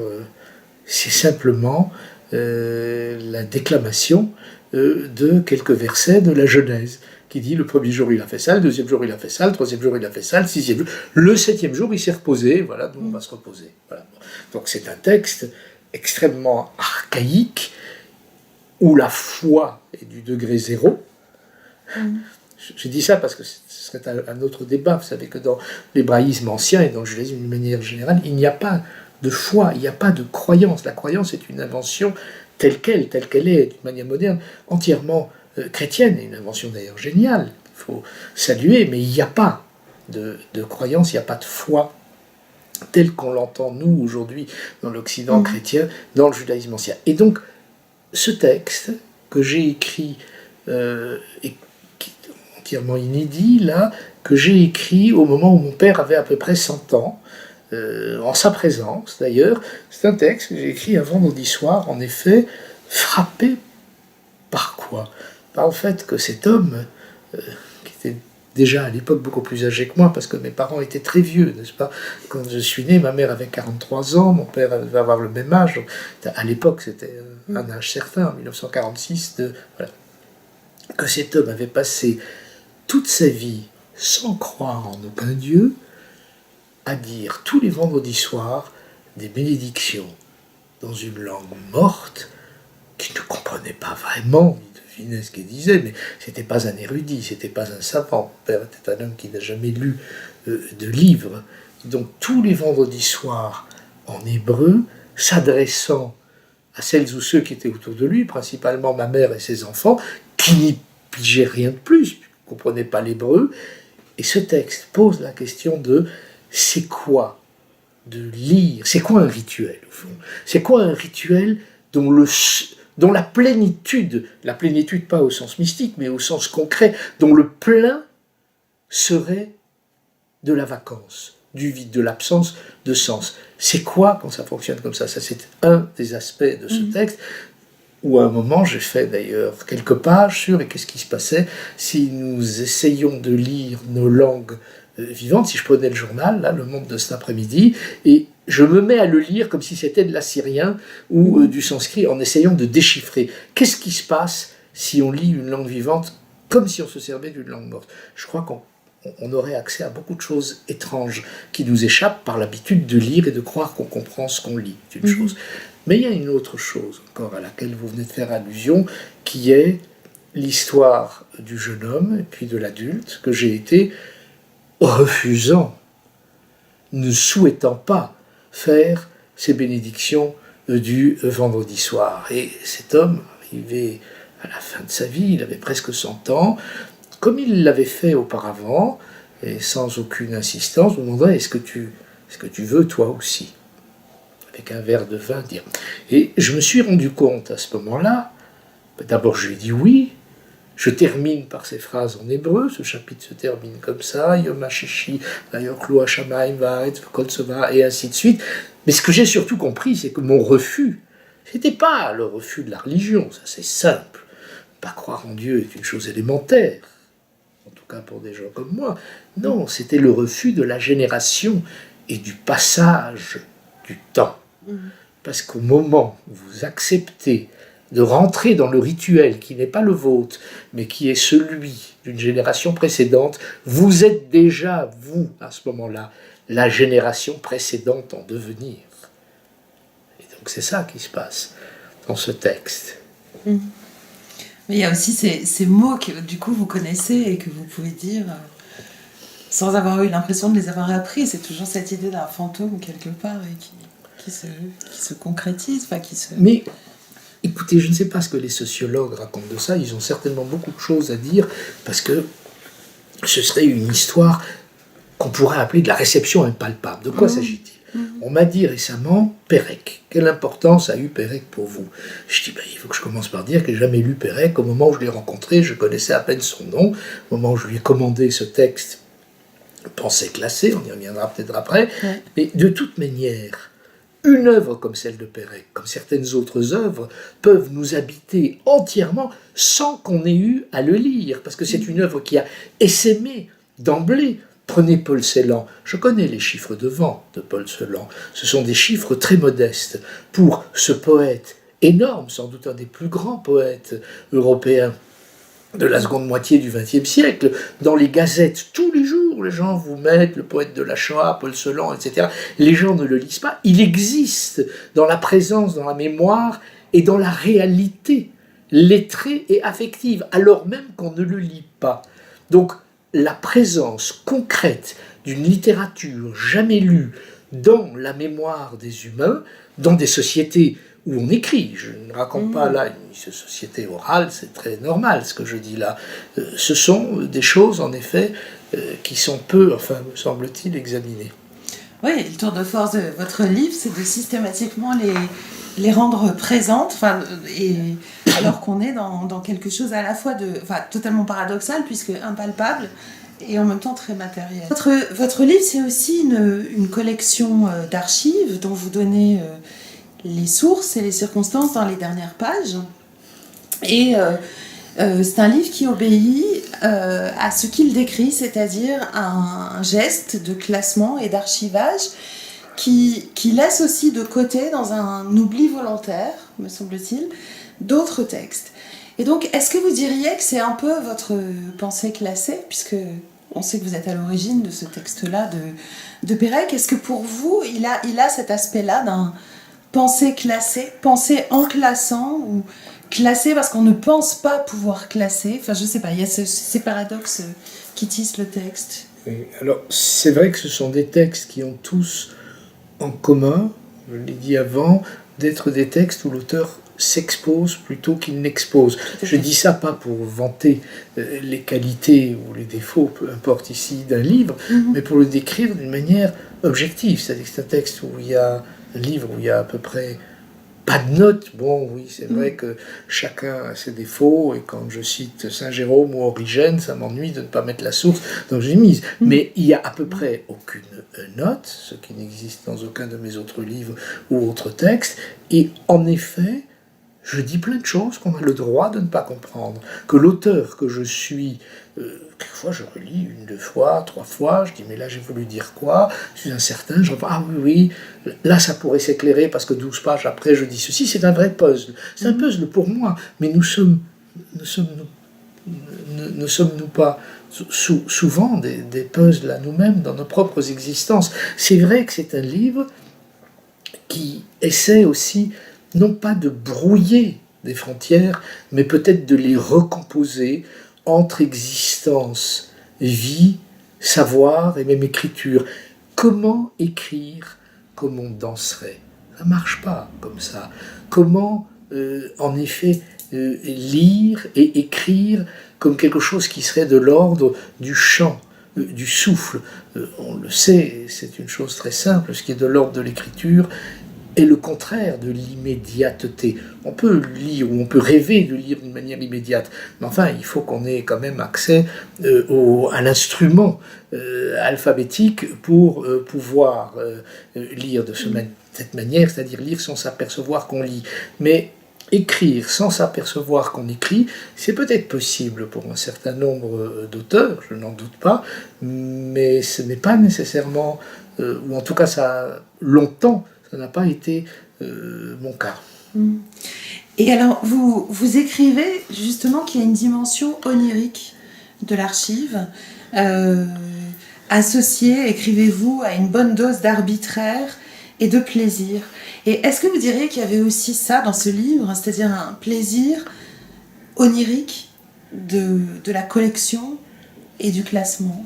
c'est simplement la déclamation de quelques versets de la Genèse, qui dit le premier jour il a fait ça, le deuxième jour il a fait ça, le troisième jour il a fait ça, le sixième jour, le septième jour il s'est reposé, voilà, donc on va se reposer. Voilà. Donc c'est un texte extrêmement archaïque, où la foi est du degré zéro. Je dis ça parce que ce serait un autre débat. Vous savez que dans l'hébraïsme ancien et dans le judaïsme d'une manière générale, il n'y a pas de foi, il n'y a pas de croyance. La croyance est une invention telle qu'elle est, d'une manière moderne, entièrement chrétienne, et une invention d'ailleurs géniale, il faut saluer, mais il n'y a pas de croyance, il n'y a pas de foi telle qu'on l'entend nous aujourd'hui dans l'Occident chrétien, dans le judaïsme ancien. Et donc, ce texte que j'ai écrit, et qui est entièrement inédit, là, que j'ai écrit au moment où mon père avait à peu près 100 ans, en sa présence d'ailleurs, c'est un texte que j'ai écrit un vendredi soir, en effet, frappé par quoi? Par le fait que cet homme, qui était déjà à l'époque beaucoup plus âgé que moi, parce que mes parents étaient très vieux, n'est-ce pas? Quand je suis né, ma mère avait 43 ans, mon père devait avoir le même âge. Donc, à l'époque, c'était un âge certain, en 1946, voilà. Que cet homme avait passé toute sa vie, sans croire en aucun Dieu, à dire tous les vendredis soirs des bénédictions dans une langue morte, qu'il ne comprenait pas vraiment, il devinait ce qu'il disait, mais c'était pas un érudit, c'était pas un savant. Mon père était un homme qui n'a jamais lu de livres. Donc tous les vendredis soirs, en hébreu, s'adressant à celles ou ceux qui étaient autour de lui, principalement ma mère et ses enfants, qui n'y pigeaient rien de plus, qui ne comprenaient pas l'hébreu. Et ce texte pose la question de c'est quoi de lire, c'est quoi un rituel au fond? C'est quoi un rituel dont la plénitude pas au sens mystique, mais au sens concret, dont le plein serait de la vacance, du vide, de l'absence de sens. C'est quoi quand ça fonctionne comme ça? Ça, c'est un des aspects de ce texte, où à un moment, j'ai fait d'ailleurs quelques pages sur qu'est-ce qui se passait si nous essayions de lire nos langues vivantes. Si je prenais le journal, là, Le Monde de cet après-midi, et je me mets à le lire comme si c'était de l'assyrien ou du sanskrit, en essayant de déchiffrer. Qu'est-ce qui se passe si on lit une langue vivante comme si on se servait d'une langue morte? Je crois qu'on aurait accès à beaucoup de choses étranges qui nous échappent par l'habitude de lire et de croire qu'on comprend ce qu'on lit. C'est une chose. Mais il y a une autre chose encore à laquelle vous venez de faire allusion, qui est l'histoire du jeune homme et puis de l'adulte que j'ai été refusant, ne souhaitant pas faire ces bénédictions du vendredi soir. Et cet homme, arrivé à la fin de sa vie, il avait presque 100 ans, comme il l'avait fait auparavant, et sans aucune insistance, me demandait est-ce que tu veux toi aussi? Avec un verre de vin, dire. Et je me suis rendu compte à ce moment-là, d'abord je lui ai dit oui, je termine par ces phrases en hébreu, ce chapitre se termine comme ça, Yom HaShishi, Vayoklu HaShamayim Va'aretz V'kol Tzova, et ainsi de suite. Mais ce que j'ai surtout compris, c'est que mon refus, c'était pas le refus de la religion, ça c'est simple. Pas croire en Dieu est une chose élémentaire, en tout cas pour des gens comme moi. Non, c'était le refus de la génération et du passage du temps. Parce qu'au moment où vous acceptez de rentrer dans le rituel qui n'est pas le vôtre, mais qui est celui d'une génération précédente, vous êtes déjà, vous, à ce moment-là, la génération précédente en devenir. Et donc c'est ça qui se passe. dans ce texte. Mais il y a aussi ces mots que du coup vous connaissez et que vous pouvez dire sans avoir eu l'impression de les avoir appris. C'est toujours cette idée d'un fantôme quelque part et qui se concrétise, enfin qui se... Mais écoutez, je ne sais pas ce que les sociologues racontent de ça. Ils ont certainement beaucoup de choses à dire parce que ce serait une histoire qu'on pourrait appeler de la réception impalpable. De quoi s'agit-il ? On m'a dit récemment Pérec. Quelle importance a eu Pérec pour vous ? Je dis, il faut que je commence par dire que je n'ai jamais lu Pérec. Au moment où je l'ai rencontré, je connaissais à peine son nom. Au moment où je lui ai commandé ce texte, Pensée classée, on y reviendra peut-être après. Ouais. Mais de toute manière, une œuvre comme celle de Pérec, comme certaines autres œuvres, peuvent nous habiter entièrement sans qu'on ait eu à le lire. Parce que c'est une œuvre qui a essaimé d'emblée. Prenez Paul Celan. Je connais les chiffres de vente de Paul Celan. Ce sont des chiffres très modestes pour ce poète énorme, sans doute un des plus grands poètes européens de la seconde moitié du XXe siècle. Dans les gazettes, tous les jours, les gens vous mettent le poète de la Shoah, Paul Celan, etc. Les gens ne le lisent pas. Il existe dans la présence, dans la mémoire et dans la réalité lettrée et affective, alors même qu'on ne le lit pas. Donc, la présence concrète d'une littérature jamais lue dans la mémoire des humains, dans des sociétés où on écrit, je ne raconte pas là une société orale, c'est très normal ce que je dis là, ce sont des choses en effet qui sont peu, enfin me semble-t-il, examinées. Oui, le tour de force de votre livre, c'est de systématiquement les rendre présentes, et alors qu'on est dans quelque chose à la fois totalement paradoxal, puisque impalpable, et en même temps très matériel. Votre livre, c'est aussi une collection d'archives dont vous donnez les sources et les circonstances dans les dernières pages. Et c'est un livre qui obéit à ce qu'il décrit, c'est-à-dire un geste de classement et d'archivage qui laisse aussi de côté, dans un oubli volontaire, me semble-t-il, d'autres textes. Et donc, est-ce que vous diriez que c'est un peu votre pensée classée, puisque on sait que vous êtes à l'origine de ce texte-là de Pérec. Est-ce que pour vous, il a cet aspect-là d'un pensée classée, pensée en classant, ou classée parce qu'on ne pense pas pouvoir classer? Enfin, je ne sais pas, il y a ces paradoxes qui tissent le texte. Oui, alors, c'est vrai que ce sont des textes qui ont tous en commun, je l'ai dit avant, d'être des textes où l'auteur s'expose plutôt qu'il n'expose. Je dis ça pas pour vanter les qualités ou les défauts, peu importe ici, d'un livre, mais pour le décrire d'une manière objective. C'est-à-dire que c'est un texte où il y a un livre où il y a à peu près pas de notes. Bon, oui, c'est vrai que chacun a ses défauts, et quand je cite Saint-Jérôme ou Origène, ça m'ennuie de ne pas mettre la source, donc j'ai mise. Mais il y a à peu près aucune note, ce qui n'existe dans aucun de mes autres livres ou autres textes, et en effet, je dis plein de choses qu'on a le droit de ne pas comprendre, que l'auteur que je suis, quelquefois je relis 1, 2 fois, 3 fois, je dis mais là j'ai voulu dire quoi, je suis incertain, je reprends, ah oui, là ça pourrait s'éclairer parce que 12 pages après je dis ceci, c'est un vrai puzzle, c'est un puzzle pour moi, mais ne sommes-nous pas souvent des puzzles à nous-mêmes dans nos propres existences? C'est vrai que c'est un livre qui essaie aussi non pas de brouiller des frontières, mais peut-être de les recomposer entre existence, vie, savoir et même écriture. Comment écrire comme on danserait? Ça ne marche pas comme ça. Comment, en effet, lire et écrire comme quelque chose qui serait de l'ordre du chant, du souffle? On le sait, c'est une chose très simple, ce qui est de l'ordre de l'écriture est le contraire de l'immédiateté. On peut lire ou on peut rêver de lire d'une manière immédiate, mais enfin, il faut qu'on ait quand même accès à l'instrument alphabétique pour pouvoir lire de cette manière, c'est-à-dire lire sans s'apercevoir qu'on lit. Mais écrire sans s'apercevoir qu'on écrit, c'est peut-être possible pour un certain nombre d'auteurs, je n'en doute pas, mais ce n'est pas nécessairement, ou en tout cas ça longtemps, ça n'a pas été mon cas. Et alors, vous écrivez justement qu'il y a une dimension onirique de l'archive, associée, écrivez-vous, à une bonne dose d'arbitraire et de plaisir. Et est-ce que vous diriez qu'il y avait aussi ça dans ce livre, c'est-à-dire un plaisir onirique de la collection et du classement?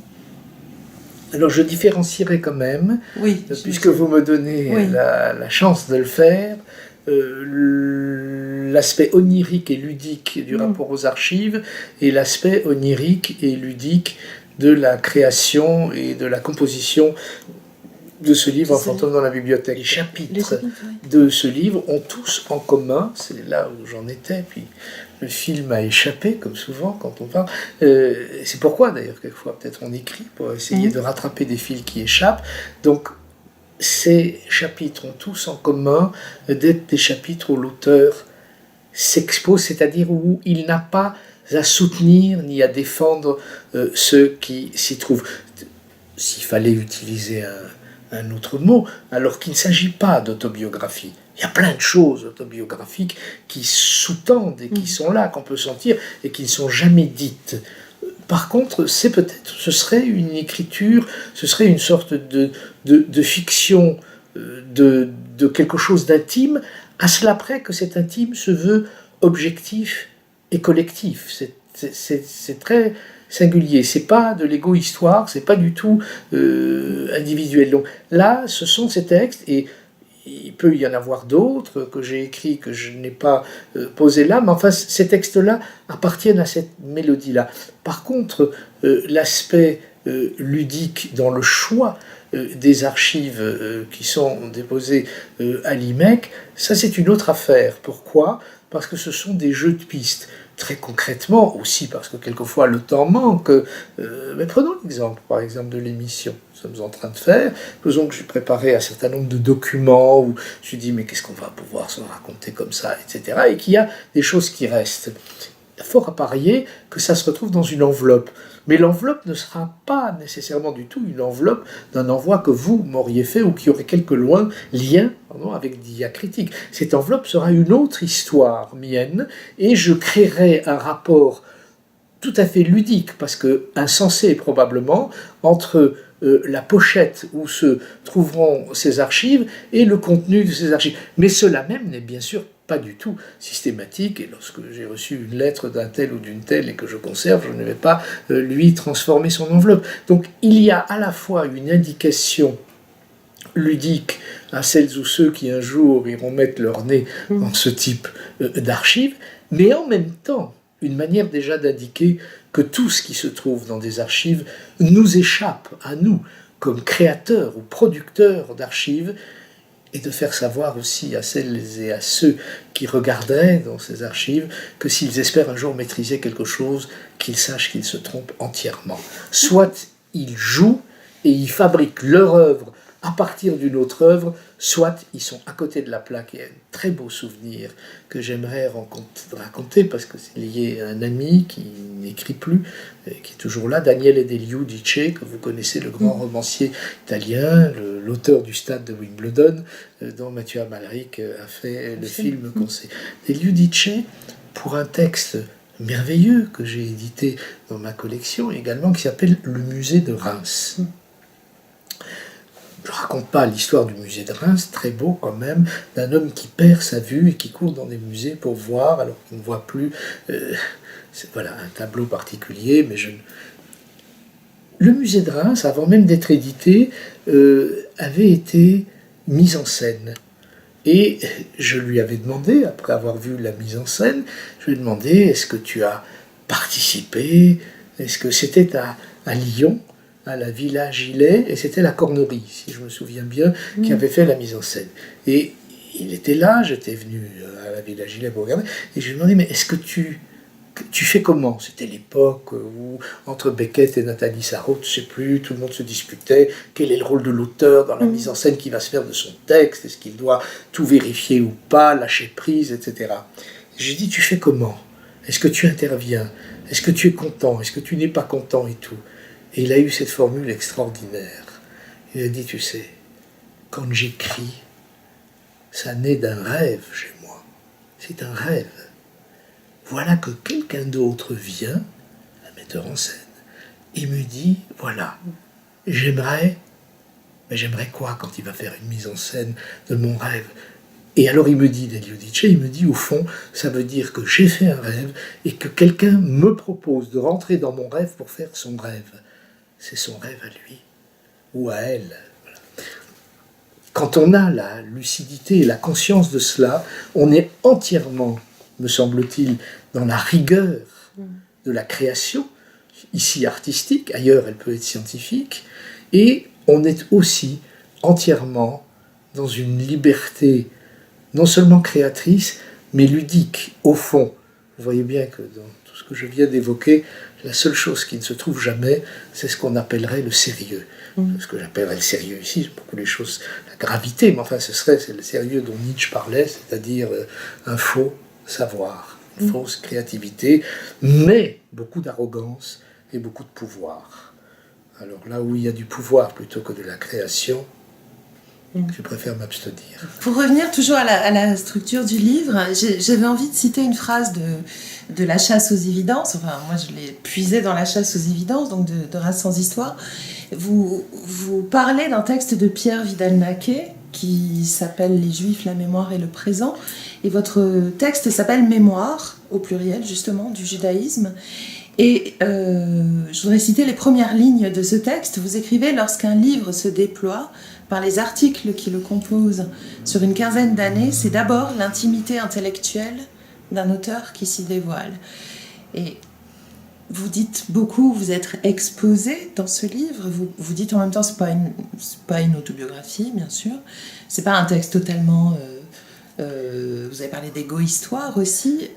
Alors je différencierai quand même, oui, puisque vous me donnez oui. la chance de le faire, l'aspect onirique et ludique du rapport aux archives et l'aspect onirique et ludique de la création et de la composition de ce livre, Un fantôme dans la bibliothèque. Les chapitres de ce livre ont tous en commun, c'est là où j'en étais, puis le film a échappé, comme souvent quand on parle. C'est pourquoi d'ailleurs quelquefois peut-être on écrit pour essayer de rattraper des fils qui échappent. Donc ces chapitres ont tous en commun d'être des chapitres où l'auteur s'expose, c'est-à-dire où il n'a pas à soutenir ni à défendre ceux qui s'y trouvent. S'il fallait utiliser un autre mot, alors qu'il ne s'agit pas d'autobiographie. Il y a plein de choses autobiographiques qui sous-tendent et qui sont là, qu'on peut sentir, et qui ne sont jamais dites. Par contre, ce serait une écriture, ce serait une sorte de fiction, de quelque chose d'intime, à cela près que cet intime se veut objectif et collectif. C'est très singulier, c'est pas de l'égo-histoire, c'est pas du tout individuel. Donc là, ce sont ces textes, et il peut y en avoir d'autres que j'ai écrits, que je n'ai pas posés là, mais enfin, ces textes-là appartiennent à cette mélodie-là. Par contre, l'aspect ludique dans le choix des archives qui sont déposées à l'IMEC, ça c'est une autre affaire. Pourquoi ? Parce que ce sont des jeux de pistes. Très concrètement aussi, parce que quelquefois le temps manque. Mais prenons l'exemple, par exemple, de l'émission que nous sommes en train de faire. Faisons que j'ai préparé un certain nombre de documents où je me suis dit, mais qu'est-ce qu'on va pouvoir se raconter comme ça, etc. Et qu'il y a des choses qui restent. Il y a fort à parier que ça se retrouve dans une enveloppe. Mais l'enveloppe ne sera pas nécessairement du tout une enveloppe d'un envoi que vous m'auriez fait ou qui aurait quelque lien avec diacritique. Cette enveloppe sera une autre histoire mienne et je créerai un rapport tout à fait ludique, parce que insensé probablement, entre la pochette où se trouveront ces archives et le contenu de ces archives. Mais cela même n'est bien sûr pas du tout systématique, et lorsque j'ai reçu une lettre d'un tel ou d'une telle et que je conserve, je ne vais pas lui transformer son enveloppe. Donc il y a à la fois une indication ludique à celles ou ceux qui un jour iront mettre leur nez dans ce type d'archives, mais en même temps une manière déjà d'indiquer que tout ce qui se trouve dans des archives nous échappe à nous, comme créateurs ou producteurs d'archives, et de faire savoir aussi à celles et à ceux qui regarderaient dans ces archives que s'ils espèrent un jour maîtriser quelque chose, qu'ils sachent qu'ils se trompent entièrement. Soit ils jouent et ils fabriquent leur œuvre à partir d'une autre œuvre, soit ils sont à côté de la plaque. Il y a un très beau souvenir que j'aimerais raconter, parce que c'est lié à un ami qui n'écrit plus, qui est toujours là, Daniele Deliudice, que vous connaissez, le grand romancier italien, l'auteur du Stade de Wimbledon, dont Mathieu Amalric a fait le film qu'on sait. Deliudice, pour un texte merveilleux que j'ai édité dans ma collection également, qui s'appelle Le musée de Reims. Je ne raconte pas l'histoire du musée de Reims, très beau quand même, d'un homme qui perd sa vue et qui court dans des musées pour voir, alors qu'il ne voit plus. Voilà, un tableau particulier, mais Le musée de Reims, avant même d'être édité, avait été mis en scène. Et je lui avais demandé, après avoir vu la mise en scène, je lui ai demandé, est-ce que tu as participé ? Est-ce que c'était à Lyon, à la Villa Gilet, et c'était la Cornerie, si je me souviens bien, qui avait fait la mise en scène. Et il était là, j'étais venu à la Villa Gilet pour regarder, et je lui ai demandé, mais est-ce que tu fais comment ? C'était l'époque où, entre Beckett et Nathalie Sarraute, je ne sais plus, tout le monde se disputait, quel est le rôle de l'auteur dans la mise en scène qui va se faire de son texte, est-ce qu'il doit tout vérifier ou pas, lâcher prise, etc. Et j'ai dit, tu fais comment ? Est-ce que tu interviens ? Est-ce que tu es content ? Est-ce que tu n'es pas content et tout ? Et il a eu cette formule extraordinaire. Il a dit, tu sais, quand j'écris, ça naît d'un rêve chez moi. C'est un rêve. Voilà que quelqu'un d'autre vient, un metteur en scène, et me dit, voilà, j'aimerais Mais j'aimerais quoi quand il va faire une mise en scène de mon rêve? Et alors il me dit, Delio Dice, il me dit, au fond, ça veut dire que j'ai fait un rêve et que quelqu'un me propose de rentrer dans mon rêve pour faire son rêve. C'est son rêve à lui ou à elle. Voilà. Quand on a la lucidité et la conscience de cela, on est entièrement, me semble-t-il, dans la rigueur de la création, ici artistique, ailleurs elle peut être scientifique, et on est aussi entièrement dans une liberté non seulement créatrice, mais ludique, au fond. Vous voyez bien que dans tout ce que je viens d'évoquer, la seule chose qui ne se trouve jamais, c'est ce qu'on appellerait le sérieux. Ce que j'appellerais le sérieux ici, c'est beaucoup les choses, la gravité, mais enfin c'est le sérieux dont Nietzsche parlait, c'est-à-dire un faux savoir, une fausse créativité, mais beaucoup d'arrogance et beaucoup de pouvoir. Alors là où il y a du pouvoir plutôt que de la création, je préfère m'abstenir. Pour revenir toujours à la structure du livre, j'avais envie de citer une phrase de La chasse aux évidences. Enfin, moi, je l'ai puisée dans La chasse aux évidences, donc de Race sans histoire. Vous parlez d'un texte de Pierre Vidal-Naquet qui s'appelle Les Juifs, la mémoire et le présent. Et votre texte s'appelle Mémoire, au pluriel, justement, du judaïsme. Et je voudrais citer les premières lignes de ce texte. Vous écrivez « Lorsqu'un livre se déploie, par les articles qui le composent sur une quinzaine d'années, c'est d'abord l'intimité intellectuelle d'un auteur qui s'y dévoile. » Et vous dites beaucoup, vous êtes exposé dans ce livre, vous dites en même temps, c'est pas une autobiographie, bien sûr, c'est pas un texte totalement... vous avez parlé d'égo-histoire aussi.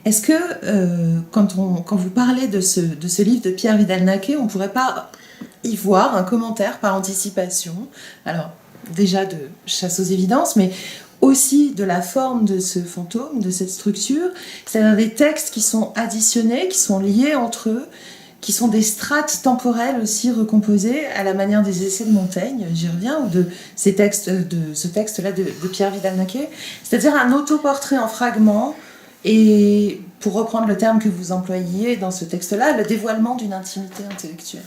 Est-ce que, quand vous parlez de ce livre de Pierre Vidal-Naquet, on ne pourrait pas y voir un commentaire par anticipation, alors déjà de Chasse aux évidences, mais aussi de la forme de ce fantôme, de cette structure, c'est-à-dire des textes qui sont additionnés, qui sont liés entre eux, qui sont des strates temporelles aussi recomposées à la manière des essais de Montaigne, j'y reviens, ou de ce texte-là de Pierre Vidal-Naquet, c'est-à-dire un autoportrait en fragments, et pour reprendre le terme que vous employiez dans ce texte-là, le dévoilement d'une intimité intellectuelle.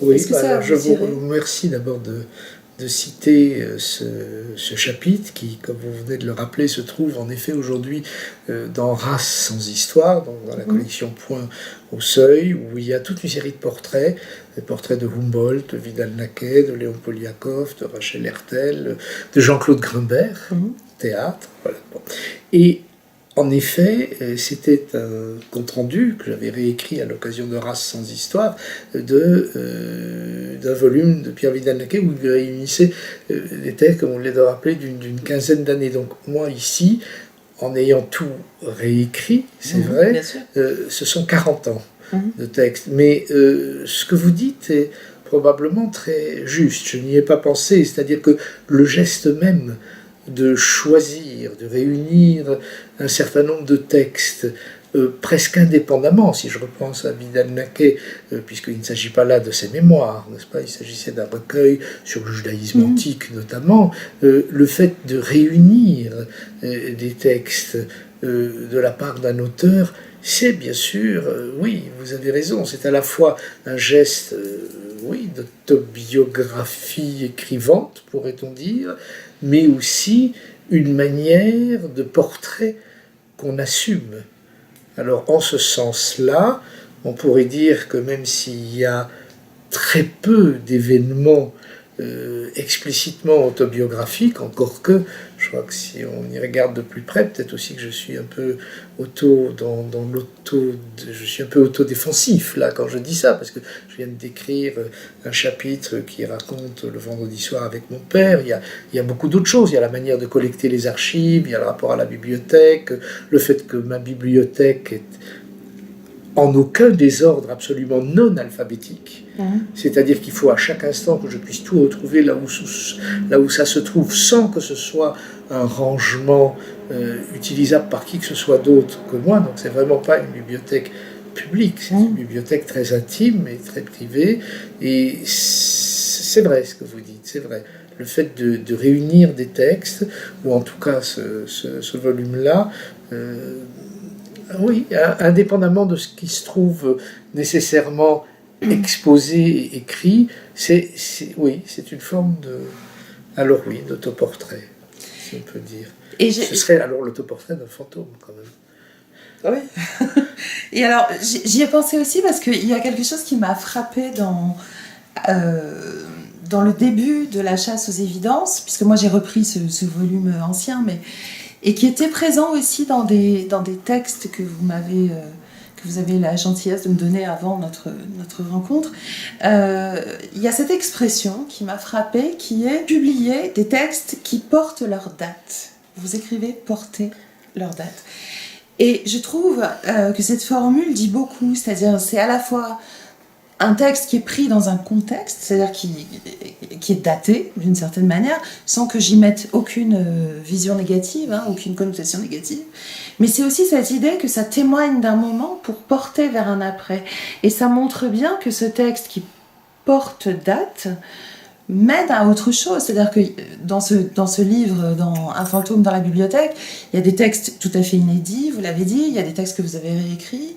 Oui, je vous remercie d'abord de citer ce chapitre qui, comme vous venez de le rappeler, se trouve en effet aujourd'hui dans Race sans histoire, dans la collection Point au Seuil, où il y a toute une série de portraits, des portraits de Humboldt, de Vidal-Naquet, de Léon Poliakov, de Rachel Hertel, de Jean-Claude Grimbert, théâtre. Voilà. Et en effet, c'était un compte-rendu que j'avais réécrit à l'occasion de Race sans histoire d'un volume de Pierre Vidal-Naquet où il réunissait des textes, comme on l'a rappelé, d'une quinzaine d'années. Donc moi, ici, en ayant tout réécrit, c'est vrai, ce sont 40 ans de texte. Mais ce que vous dites est probablement très juste. Je n'y ai pas pensé. C'est-à-dire que le geste même de choisir, de réunir un certain nombre de textes presque indépendamment, si je repense à Vidal-Naquet, puisqu'il ne s'agit pas là de ses mémoires, n'est-ce pas? Il s'agissait d'un recueil sur le judaïsme antique notamment. Le fait de réunir des textes de la part d'un auteur, c'est bien sûr, oui, vous avez raison, c'est à la fois un geste, oui, d'autobiographie écrivante, pourrait-on dire, mais aussi une manière de portrait qu'on assume. Alors, en ce sens-là, on pourrait dire que même s'il y a très peu d'événements explicitement autobiographiques, encore que, je crois que si on y regarde de plus près, peut-être aussi que je suis un peu je suis un peu autodéfensif là quand je dis ça, parce que je viens de décrire un chapitre qui raconte le vendredi soir avec mon père. Il y a beaucoup d'autres choses. Il y a la manière de collecter les archives, il y a le rapport à la bibliothèque, le fait que ma bibliothèque est en aucun désordre absolument non alphabétique. C'est-à-dire qu'il faut à chaque instant que je puisse tout retrouver là où ça se trouve, sans que ce soit un rangement utilisable par qui que ce soit d'autre que moi. Donc c'est vraiment pas une bibliothèque publique, c'est une bibliothèque très intime et très privée. Et c'est vrai ce que vous dites, c'est vrai. Le fait de réunir des textes, ou en tout cas ce volume-là, oui, indépendamment de ce qui se trouve nécessairement exposé et écrit, oui, c'est une forme de... Alors oui, d'autoportrait, si on peut dire. Ce serait alors l'autoportrait d'un fantôme, quand même. Oui. Et alors, j'y ai pensé aussi parce qu'il y a quelque chose qui m'a frappée dans le début de La chasse aux évidences, puisque moi j'ai repris ce volume ancien, et qui était présent aussi dans des textes que vous avez la gentillesse de me donner avant notre rencontre. Il y a cette expression qui m'a frappée, qui est publier des textes qui portent leur date. Vous écrivez porter leur date. Et je trouve que cette formule dit beaucoup, c'est-à-dire c'est à la fois un texte qui est pris dans un contexte, c'est-à-dire qui est daté d'une certaine manière, sans que j'y mette aucune vision négative, aucune connotation négative, mais c'est aussi cette idée que ça témoigne d'un moment pour porter vers un après. Et ça montre bien que ce texte qui porte date mène à autre chose, c'est-à-dire que dans ce livre, dans Un fantôme dans la bibliothèque, il y a des textes tout à fait inédits, vous l'avez dit, il y a des textes que vous avez réécrits,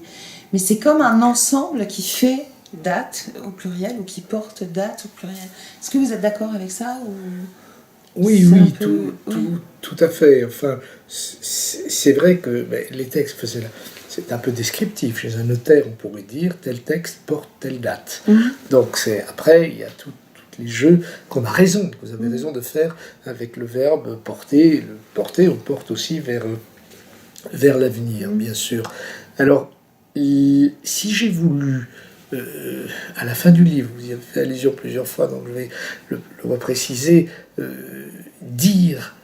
mais c'est comme un ensemble qui fait date au pluriel ou qui porte date au pluriel. Est-ce que vous êtes d'accord avec ça ou... Oui, tout à fait. Enfin, c'est vrai que les textes, c'est un peu descriptif. Chez un notaire, on pourrait dire tel texte porte telle date. Donc après, il y a tous les jeux qu'on a raison. Vous avez raison de faire avec le verbe porter. Le porter, on porte aussi vers l'avenir, bien sûr. Alors, si j'ai voulu à la fin du livre, vous y avez fait allusion plusieurs fois, donc je vais le repréciser, dire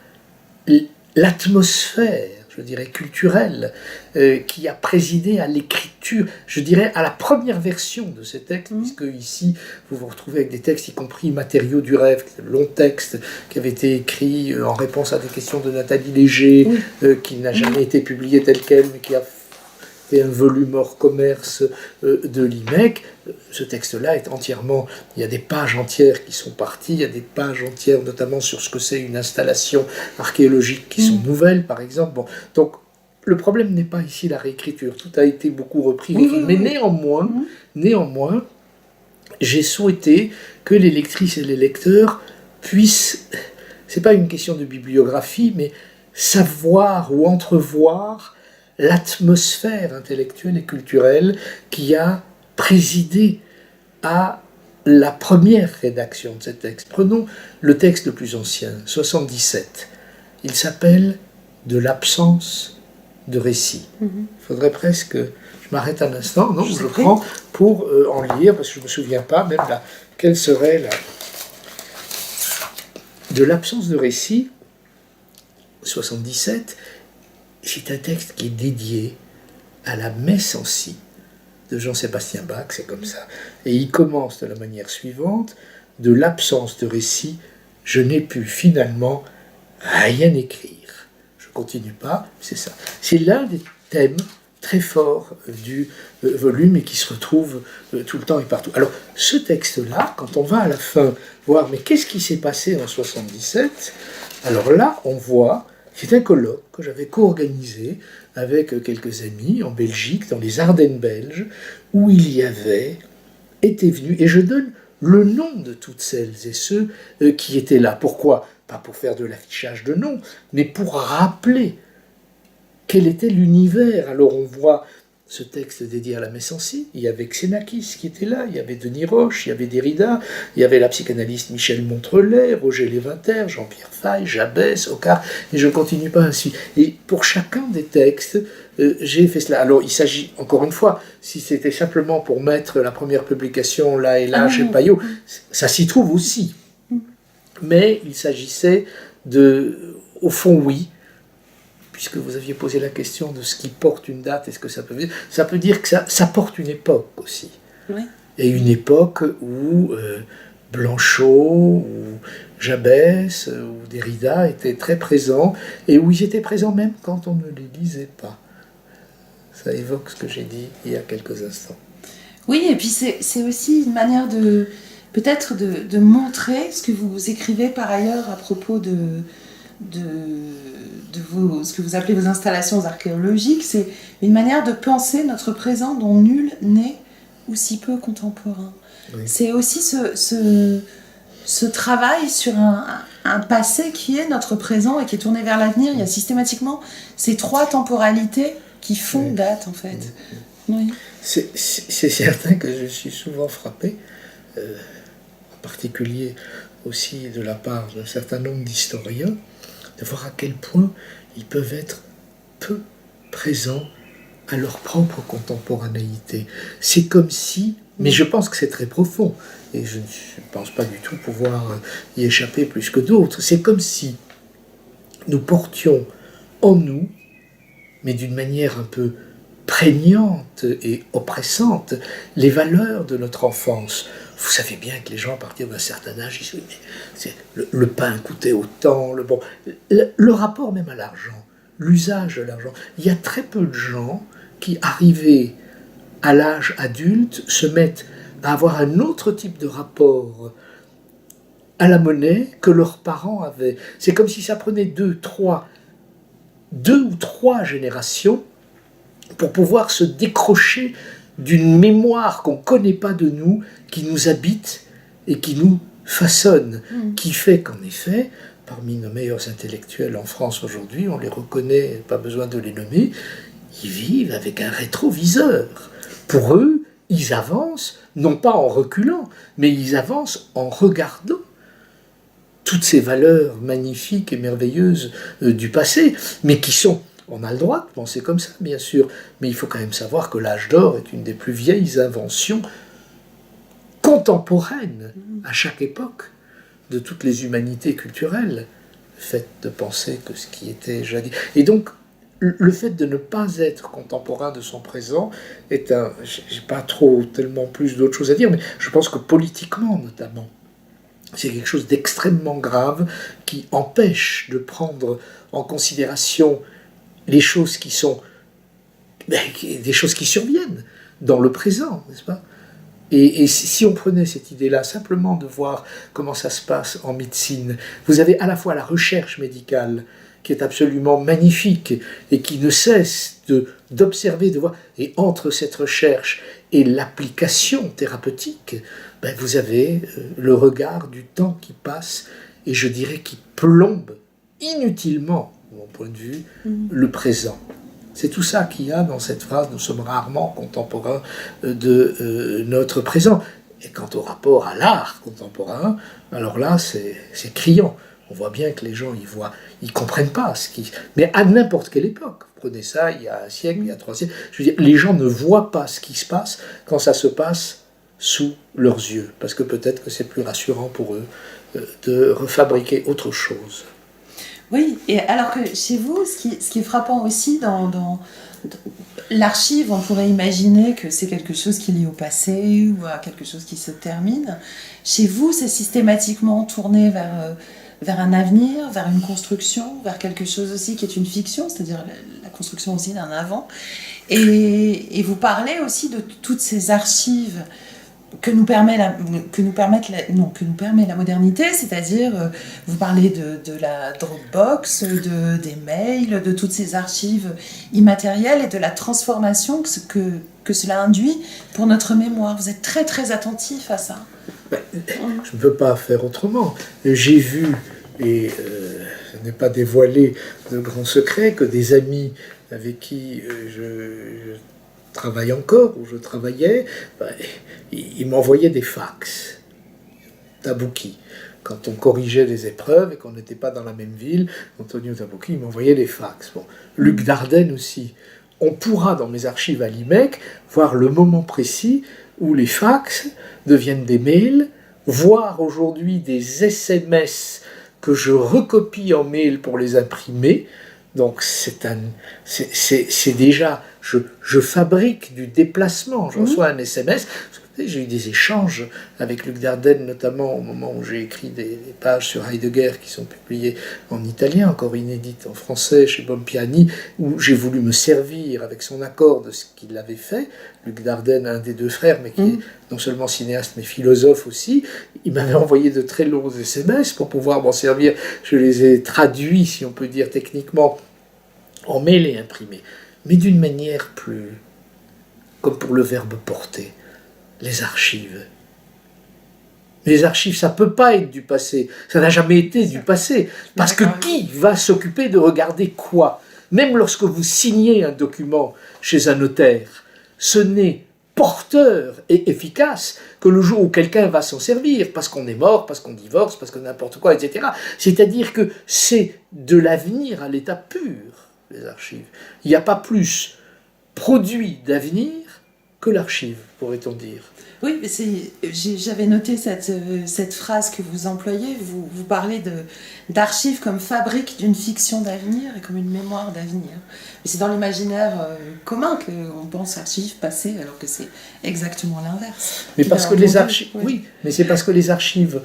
l'atmosphère, je dirais, culturelle, qui a présidé à l'écriture, je dirais, à la première version de ces textes, puisque ici, vous vous retrouvez avec des textes, y compris Matériaux du rêve, le long texte qui avait été écrit en réponse à des questions de Nathalie Léger, qui n'a jamais été publié tel quel, mais qui a et un volume hors commerce de l'IMEC. Ce texte-là est entièrement... Il y a des pages entières qui sont parties, il y a des pages entières notamment sur ce que c'est une installation archéologique qui sont nouvelles, par exemple. Bon, donc, le problème n'est pas ici la réécriture. Tout a été beaucoup repris. Mais néanmoins, j'ai souhaité que les lectrices et les lecteurs puissent... C'est pas une question de bibliographie, mais savoir ou entrevoir l'atmosphère intellectuelle et culturelle qui a présidé à la première rédaction de ce texte. Prenons le texte le plus ancien, 77. Il s'appelle « De l'absence de récit ». Il faudrait presque... Je m'arrête un instant, non, je le prends pour en lire, parce que je ne me souviens pas même là, quelle serait la... De l'absence de récit, 77, c'est un texte qui est dédié à la messe en si de Jean-Sébastien Bach, c'est comme ça. Et il commence de la manière suivante: de l'absence de récit, je n'ai pu finalement rien écrire. Je ne continue pas, c'est ça. C'est l'un des thèmes très forts du volume et qui se retrouve tout le temps et partout. Alors, ce texte-là, quand on va à la fin voir, mais qu'est-ce qui s'est passé en 77 ? Alors là, on voit... C'est un colloque que j'avais co-organisé avec quelques amis en Belgique, dans les Ardennes belges, où il y avait été venu, et je donne le nom de toutes celles et ceux qui étaient là. Pourquoi ? Pas pour faire de l'affichage de noms, mais pour rappeler quel était l'univers. Alors on voit ce texte dédié à la messe en si, il y avait Xenakis qui était là, il y avait Denis Roche, il y avait Derrida, il y avait la psychanalyste Michel Montrelet, Roger Lévinter, Jean-Pierre Faye, Jabès, Ocar, et je ne continue pas ainsi. Et pour chacun des textes, j'ai fait cela. Alors il s'agit, encore une fois, si c'était simplement pour mettre la première publication là et là chez Payot, ça s'y trouve aussi. Mais il s'agissait au fond, oui, puisque vous aviez posé la question de ce qui porte une date, est-ce que ça peut dire ? Ça peut dire que ça porte une époque aussi. Oui. Et une époque où Blanchot, ou Jabès, ou Derrida étaient très présents, et où ils étaient présents même quand on ne les lisait pas. Ça évoque ce que j'ai dit il y a quelques instants. Oui, et puis c'est aussi une manière peut-être de montrer ce que vous écrivez par ailleurs à propos de ce que vous appelez vos installations archéologiques. C'est une manière de penser notre présent dont nul n'est ou si peu contemporain. Oui. C'est aussi ce travail sur un passé qui est notre présent et qui est tourné vers l'avenir. Il y a systématiquement ces trois temporalités qui font date, en fait. Oui. C'est certain que je suis souvent frappé, en particulier aussi de la part d'un certain nombre d'historiens, de voir à quel point ils peuvent être peu présents à leur propre contemporanéité. C'est comme si, mais je pense que c'est très profond, et je ne pense pas du tout pouvoir y échapper plus que d'autres, c'est comme si nous portions en nous, mais d'une manière un peu prégnante et oppressante, les valeurs de notre enfance. Vous savez bien que les gens, à partir d'un certain âge, ils se disent, mais le pain coûtait autant, le rapport même à l'argent, l'usage de l'argent. Il y a très peu de gens qui, arrivés à l'âge adulte, se mettent à avoir un autre type de rapport à la monnaie que leurs parents avaient. C'est comme si ça prenait deux ou trois générations pour pouvoir se décrocher d'une mémoire qu'on ne connaît pas de nous, qui nous habite et qui nous façonne, qui fait qu'en effet, parmi nos meilleurs intellectuels en France aujourd'hui, on les reconnaît, pas besoin de les nommer, ils vivent avec un rétroviseur. Pour eux, ils avancent, non pas en reculant, mais ils avancent en regardant toutes ces valeurs magnifiques et merveilleuses du passé, mais qui sont, on a le droit de penser comme ça, bien sûr, mais il faut quand même savoir que l'âge d'or est une des plus vieilles inventions contemporaines à chaque époque de toutes les humanités culturelles, faites de penser que ce qui était jadis. Et donc, le fait de ne pas être contemporain de son présent est un... J'ai pas tellement plus d'autres choses à dire, mais je pense que politiquement, notamment, c'est quelque chose d'extrêmement grave qui empêche de prendre en considération les choses qui sont... des choses qui surviennent dans le présent, n'est-ce pas ? Et si on prenait cette idée-là, simplement de voir comment ça se passe en médecine, vous avez à la fois la recherche médicale, qui est absolument magnifique, et qui ne cesse d'observer, de voir, et entre cette recherche et l'application thérapeutique, vous avez le regard du temps qui passe, et je dirais qui plombe inutilement, de mon point de vue, le présent. C'est tout ça qu'il y a dans cette phrase « Nous sommes rarement contemporains de notre présent ». Et quant au rapport à l'art contemporain, alors là, c'est criant. On voit bien que les gens, ils comprennent pas ce qui... Mais à n'importe quelle époque, prenez ça, il y a un siècle, il y a 3 siècles, je veux dire, les gens ne voient pas ce qui se passe quand ça se passe sous leurs yeux, parce que peut-être que c'est plus rassurant pour eux de refabriquer autre chose. Oui, et alors que chez vous, ce qui est frappant aussi dans l'archive, on pourrait imaginer que c'est quelque chose qui est lié au passé ou à quelque chose qui se termine. Chez vous, c'est systématiquement tourné vers un avenir, vers une construction, vers quelque chose aussi qui est une fiction, c'est-à-dire la construction aussi d'un avant. Et vous parlez aussi de toutes ces archives que nous permet la modernité, c'est-à-dire vous parlez de la Dropbox, des mails, de toutes ces archives immatérielles et de la transformation que cela induit pour notre mémoire. Vous êtes très très attentif à ça. Je ne peux pas faire autrement. J'ai vu, et je n'ai pas dévoilé de grands secrets, que des amis avec qui je travaille encore, où je travaillais, ils m'envoyaient des fax, Tabouki. Quand on corrigeait des épreuves et qu'on n'était pas dans la même ville, Antonio Tabouki, il m'envoyait des fax. Bon, Luc Dardenne aussi. On pourra, dans mes archives à l'IMEC, voir le moment précis où les fax deviennent des mails, voir aujourd'hui des SMS que je recopie en mail pour les imprimer. Donc c'est déjà, je fabrique du déplacement, je reçois un SMS, j'ai eu des échanges avec Luc Dardenne, notamment au moment où j'ai écrit des pages sur Heidegger qui sont publiées en italien, encore inédites en français chez Bompiani, où j'ai voulu me servir avec son accord de ce qu'il avait fait. Luc Dardenne, un des deux frères, mais qui est non seulement cinéaste mais philosophe aussi, il m'avait envoyé de très longs SMS pour pouvoir m'en servir. Je les ai traduits, si on peut dire techniquement, en mail et imprimés, mais d'une manière plus, comme pour le verbe porter, les archives. Mais les archives, ça ne peut pas être du passé. Ça n'a jamais été du passé. Parce que qui va s'occuper de regarder quoi? Même lorsque vous signez un document chez un notaire, ce n'est porteur et efficace que le jour où quelqu'un va s'en servir, parce qu'on est mort, parce qu'on divorce, parce que n'importe quoi, etc. C'est-à-dire que c'est de l'avenir à l'état pur, les archives. Il n'y a pas plus produit d'avenir que l'archive, pourrait-on dire. Oui, mais j'avais noté cette phrase que vous employez. Vous parlez d'archives comme fabrique d'une fiction d'avenir et comme une mémoire d'avenir. Mais c'est dans l'imaginaire commun qu'on pense archives passées, alors que c'est exactement l'inverse. Mais parce que les archives, oui, mais c'est parce que les archives,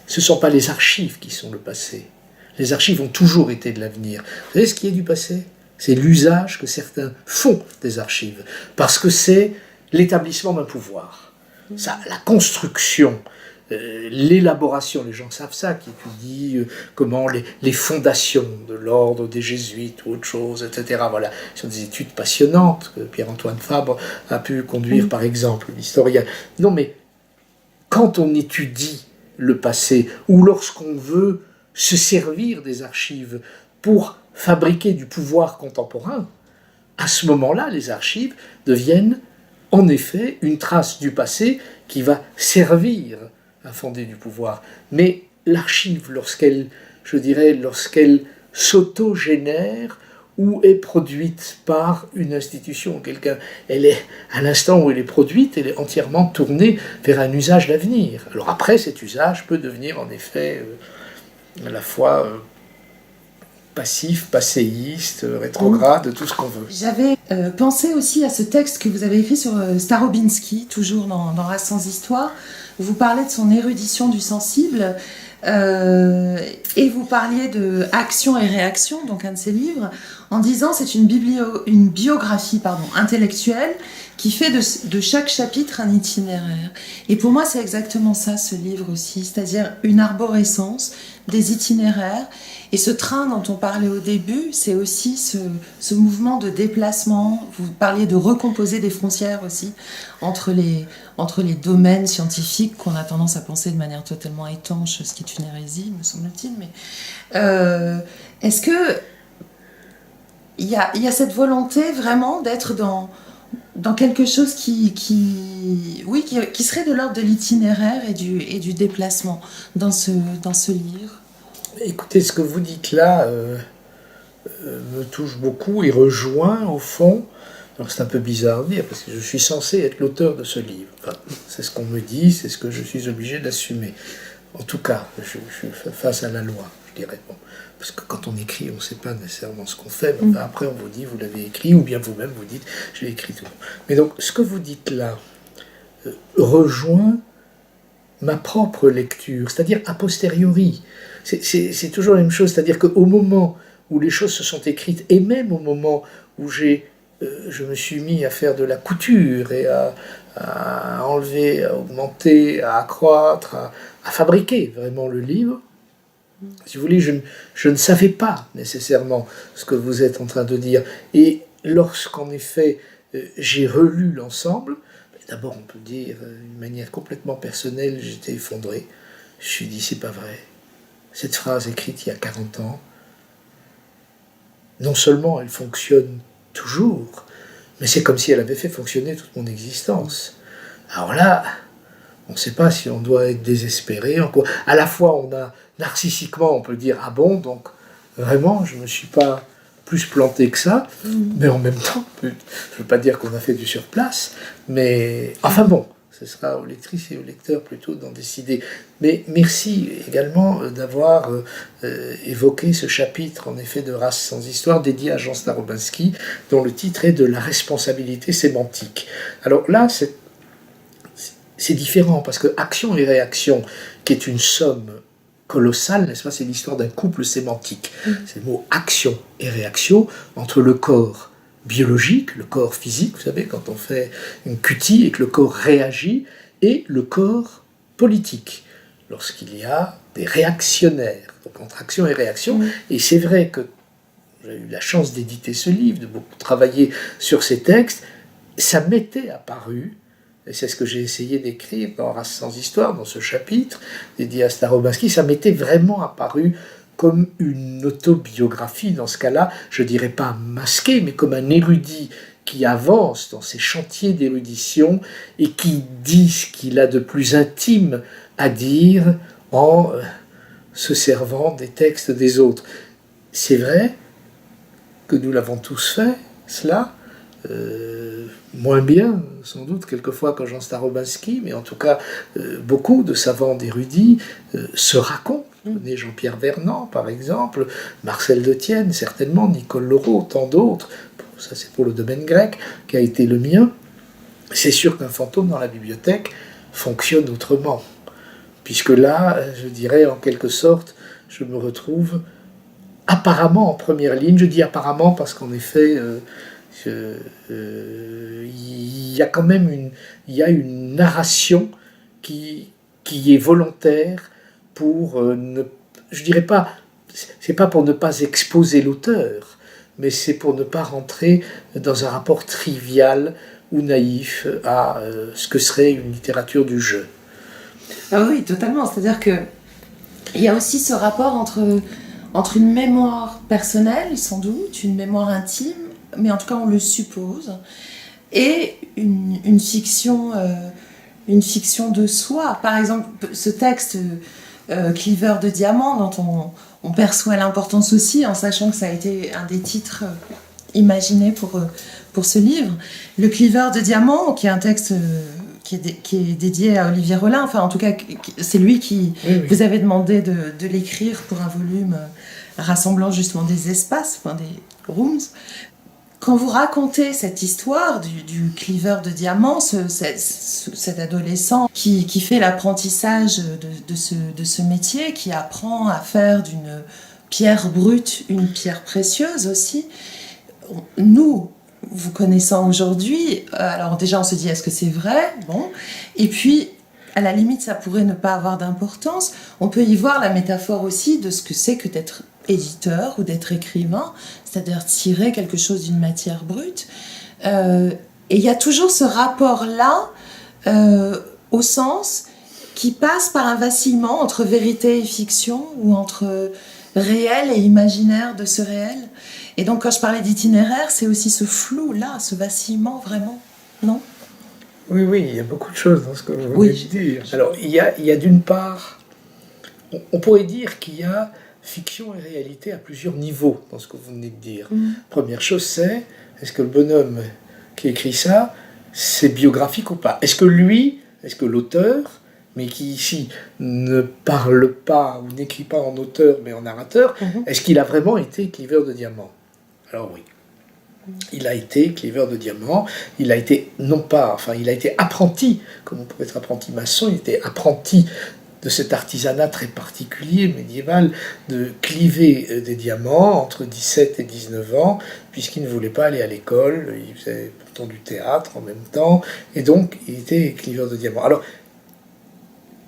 ce ne sont pas les archives qui sont le passé. Les archives ont toujours été de l'avenir. Vous savez ce qui est du passé? C'est l'usage que certains font des archives, parce que c'est l'établissement d'un pouvoir. Ça, la construction, l'élaboration, les gens savent ça, qui étudient comment les fondations de l'ordre des Jésuites ou autre chose, etc. Voilà, ce sont des études passionnantes que Pierre-Antoine Fabre a pu conduire, par exemple, l'historien. Non, mais quand on étudie le passé, ou lorsqu'on veut se servir des archives pour fabriquer du pouvoir contemporain, à ce moment-là, les archives deviennent en effet une trace du passé qui va servir à fonder du pouvoir. Mais l'archive, lorsqu'elle s'autogénère ou est produite par une institution ou quelqu'un, elle est, à l'instant où elle est produite, elle est entièrement tournée vers un usage d'avenir. Alors après, cet usage peut devenir en effet à la fois passif, passéiste, rétrograde, tout ce qu'on veut. J'avais pensé aussi à ce texte que vous avez écrit sur Starobinsky, toujours dans Race sans histoire, où vous parlez de son érudition du sensible, et vous parliez de Action et réaction, donc un de ses livres, en disant c'est une biographie intellectuelle qui fait de chaque chapitre un itinéraire. Et pour moi, c'est exactement ça, ce livre aussi, c'est-à-dire une arborescence, des itinéraires. Et ce train dont on parlait au début, c'est aussi ce mouvement de déplacement. Vous parliez de recomposer des frontières aussi entre les domaines scientifiques qu'on a tendance à penser de manière totalement étanche, ce qui est une hérésie, me semble-t-il. Mais est-ce que il y a cette volonté vraiment d'être dans quelque chose qui serait de l'ordre de l'itinéraire et du déplacement dans ce livre? Écoutez, ce que vous dites là me touche beaucoup et rejoint au fond. Alors c'est un peu bizarre de dire parce que je suis censé être l'auteur de ce livre. Enfin, c'est ce qu'on me dit, c'est ce que je suis obligé d'assumer. En tout cas, je suis face à la loi, je dirais. Bon, parce que quand on écrit, on ne sait pas nécessairement ce qu'on fait. Mais après, on vous dit, vous l'avez écrit, ou bien vous-même vous dites, j'ai écrit tout. Mais donc, ce que vous dites là rejoint ma propre lecture, c'est-à-dire a posteriori. C'est toujours la même chose, c'est-à-dire qu'au moment où les choses se sont écrites, et même au moment où je me suis mis à faire de la couture et à enlever, à augmenter, à accroître, à fabriquer vraiment le livre, si vous voulez, je ne savais pas nécessairement ce que vous êtes en train de dire. Et lorsqu'en effet j'ai relu l'ensemble, d'abord on peut dire d'une manière complètement personnelle, j'étais effondré. Je me suis dit, c'est pas vrai. Cette phrase écrite il y a 40 ans, non seulement elle fonctionne toujours, mais c'est comme si elle avait fait fonctionner toute mon existence. Alors là, on ne sait pas si on doit être désespéré. À la fois, on a narcissiquement, on peut dire, ah bon, donc vraiment, je ne me suis pas plus planté que ça, mais en même temps, je ne veux pas dire qu'on a fait du surplace, mais enfin bon, ce sera aux lectrices et aux lecteurs plutôt d'en décider. Mais merci également d'avoir évoqué ce chapitre, en effet, de Race sans histoire, dédié à Jean Starobinsky, dont le titre est « De la responsabilité sémantique ». Alors là, c'est différent, parce que action et réaction, qui est une somme colossale, n'est-ce pas, c'est l'histoire d'un couple sémantique. C'est le mot action et réaction entre le corps biologique, le corps physique, vous savez, quand on fait une cutie et que le corps réagit, et le corps politique, lorsqu'il y a des réactionnaires, donc entre action et réaction. Et c'est vrai que j'ai eu la chance d'éditer ce livre, de beaucoup travailler sur ces textes, ça m'était apparu et c'est ce que j'ai essayé d'écrire dans Race sans histoire, dans ce chapitre dédié à Starobinsky, ça m'était vraiment apparu comme une autobiographie, dans ce cas-là, je dirais pas masqué, mais comme un érudit qui avance dans ses chantiers d'érudition et qui dit ce qu'il a de plus intime à dire en se servant des textes des autres. C'est vrai que nous l'avons tous fait, cela, moins bien, sans doute, quelquefois que Jean Starobinsky, mais en tout cas, beaucoup de savants d'érudits se racontent. Jean-Pierre Vernant, par exemple, Marcel de Tienne, certainement, Nicole Leroux, tant d'autres. Ça, c'est pour le domaine grec, qui a été le mien. C'est sûr qu'un fantôme dans la bibliothèque fonctionne autrement. Puisque là, je dirais, en quelque sorte, je me retrouve apparemment en première ligne. Je dis apparemment parce qu'en effet, il y a quand même une narration qui est volontaire pour je dirais pas, c'est pas pour ne pas exposer l'auteur, mais c'est pour ne pas rentrer dans un rapport trivial ou naïf à ce que serait une littérature du jeu. Ah oui, totalement. C'est-à-dire que il y a aussi ce rapport entre une mémoire personnelle, sans doute, une mémoire intime, mais en tout cas on le suppose, et une fiction de soi. Par exemple, ce texte Cleaver de diamant, dont on perçoit l'importance aussi, en sachant que ça a été un des titres imaginés pour ce livre. Le Cleaver de diamant, qui est un texte qui est dédié à Olivier Rollin, enfin en tout cas c'est lui qui vous avait demandé de l'écrire pour un volume rassemblant justement des espaces, enfin des rooms. Quand vous racontez cette histoire du Cleaver de diamant, cet adolescent qui fait l'apprentissage de ce métier, qui apprend à faire d'une pierre brute une pierre précieuse aussi, nous, vous connaissant aujourd'hui, alors déjà on se dit est-ce que c'est vrai ? Bon, et puis à la limite ça pourrait ne pas avoir d'importance, on peut y voir la métaphore aussi de ce que c'est que d'être éditeur ou d'être écrivain, c'est-à-dire tirer quelque chose d'une matière brute. Et il y a toujours ce rapport-là au sens qui passe par un vacillement entre vérité et fiction, ou entre réel et imaginaire de ce réel. Et donc quand je parlais d'itinéraire, c'est aussi ce flou-là, ce vacillement vraiment, non ? Oui, il y a beaucoup de choses dans ce que vous venez de dire. Alors, il y a d'une part, on pourrait dire qu'il y a fiction et réalité à plusieurs niveaux dans ce que vous venez de dire. Première chose, c'est, est-ce que le bonhomme qui écrit ça, c'est biographique ou pas ? Est-ce que l'auteur, mais qui ici ne parle pas ou n'écrit pas en auteur mais en narrateur, est-ce qu'il a vraiment été Cleaver de diamant ? Alors oui. Il a été Cleaver de diamant, il a été il a été apprenti, comme on pourrait être apprenti maçon, il était apprenti de cet artisanat très particulier, médiéval, de cliver des diamants entre 17 et 19 ans, puisqu'il ne voulait pas aller à l'école, il faisait pourtant du théâtre en même temps, et donc il était cliveur de diamants. Alors,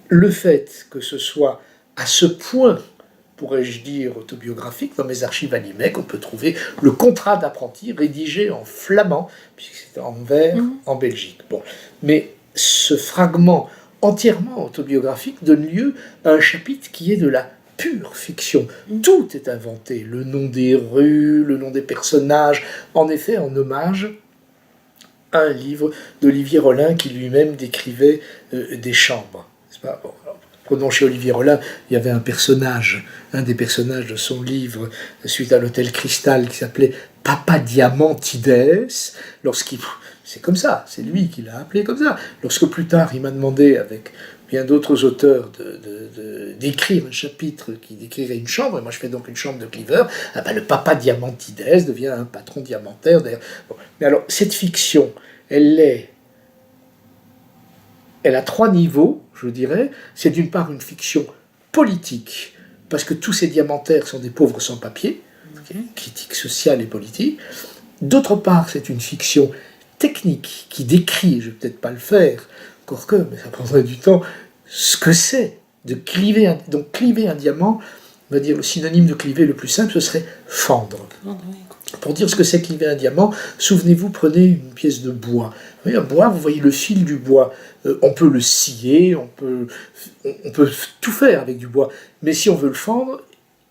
le fait que ce soit à ce point, pourrais-je dire, autobiographique, dans mes archives à l'IMEC, on peut trouver le contrat d'apprenti rédigé en flamand, puisque c'était en vers, en Belgique. Bon. Mais ce fragment entièrement autobiographique donne lieu à un chapitre qui est de la pure fiction. Tout est inventé, le nom des rues, le nom des personnages, en effet en hommage à un livre d'Olivier Rollin qui lui-même décrivait des chambres. N'est-ce pas ? Bon, alors, prenons chez Olivier Rollin, il y avait un des personnages de son livre, suite à l'Hôtel Cristal, qui s'appelait Papa Diamantides, c'est comme ça, c'est lui qui l'a appelé comme ça. Lorsque plus tard, il m'a demandé, avec bien d'autres auteurs, d'écrire un chapitre qui décrirait une chambre, et moi je fais donc une chambre de Cleaver, le Papa Diamantides devient un patron diamantaire. Bon. Mais alors, cette fiction, elle a trois niveaux, je dirais. C'est d'une part une fiction politique, parce que tous ces diamantaires sont des pauvres sans papier, critique sociale et politique. D'autre part, c'est une fiction technique qui décrit, je ne vais peut-être pas le faire, encore que, mais ça prendrait du temps, ce que c'est de cliver donc cliver un diamant, on va dire le synonyme de cliver le plus simple, ce serait fendre. Pour dire ce que c'est cliver un diamant, souvenez-vous, prenez une pièce de bois. Vous voyez, un bois, vous voyez le fil du bois. On peut le scier, on peut tout faire avec du bois. Mais si on veut le fendre,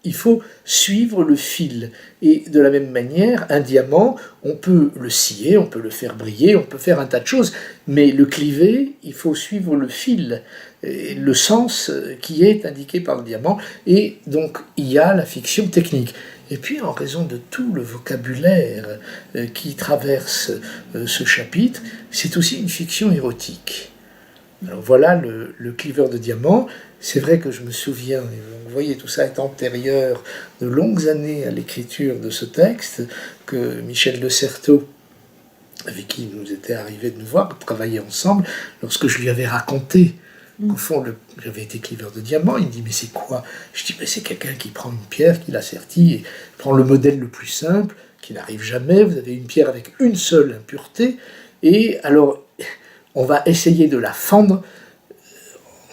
il faut suivre le fil. Et de la même manière, un diamant, on peut le scier, on peut le faire briller, on peut faire un tas de choses. Mais le cliver, il faut suivre le fil, le sens qui est indiqué par le diamant. Et donc, il y a la fiction technique. Et puis, en raison de tout le vocabulaire qui traverse ce chapitre, c'est aussi une fiction érotique. Alors voilà le cliveur de diamants. C'est vrai que je me souviens, et vous voyez, tout ça est antérieur de longues années à l'écriture de ce texte, que Michel de Certeau, avec qui il nous était arrivé de nous voir, travailler ensemble, lorsque je lui avais raconté qu'au fond, j'avais été cliveur de diamants, il me dit « mais c'est quoi ?» Je dis « mais c'est quelqu'un qui prend une pierre, qui l'assertit, et prend le modèle le plus simple, qui n'arrive jamais, vous avez une pierre avec une seule impureté, et alors on va essayer de la fendre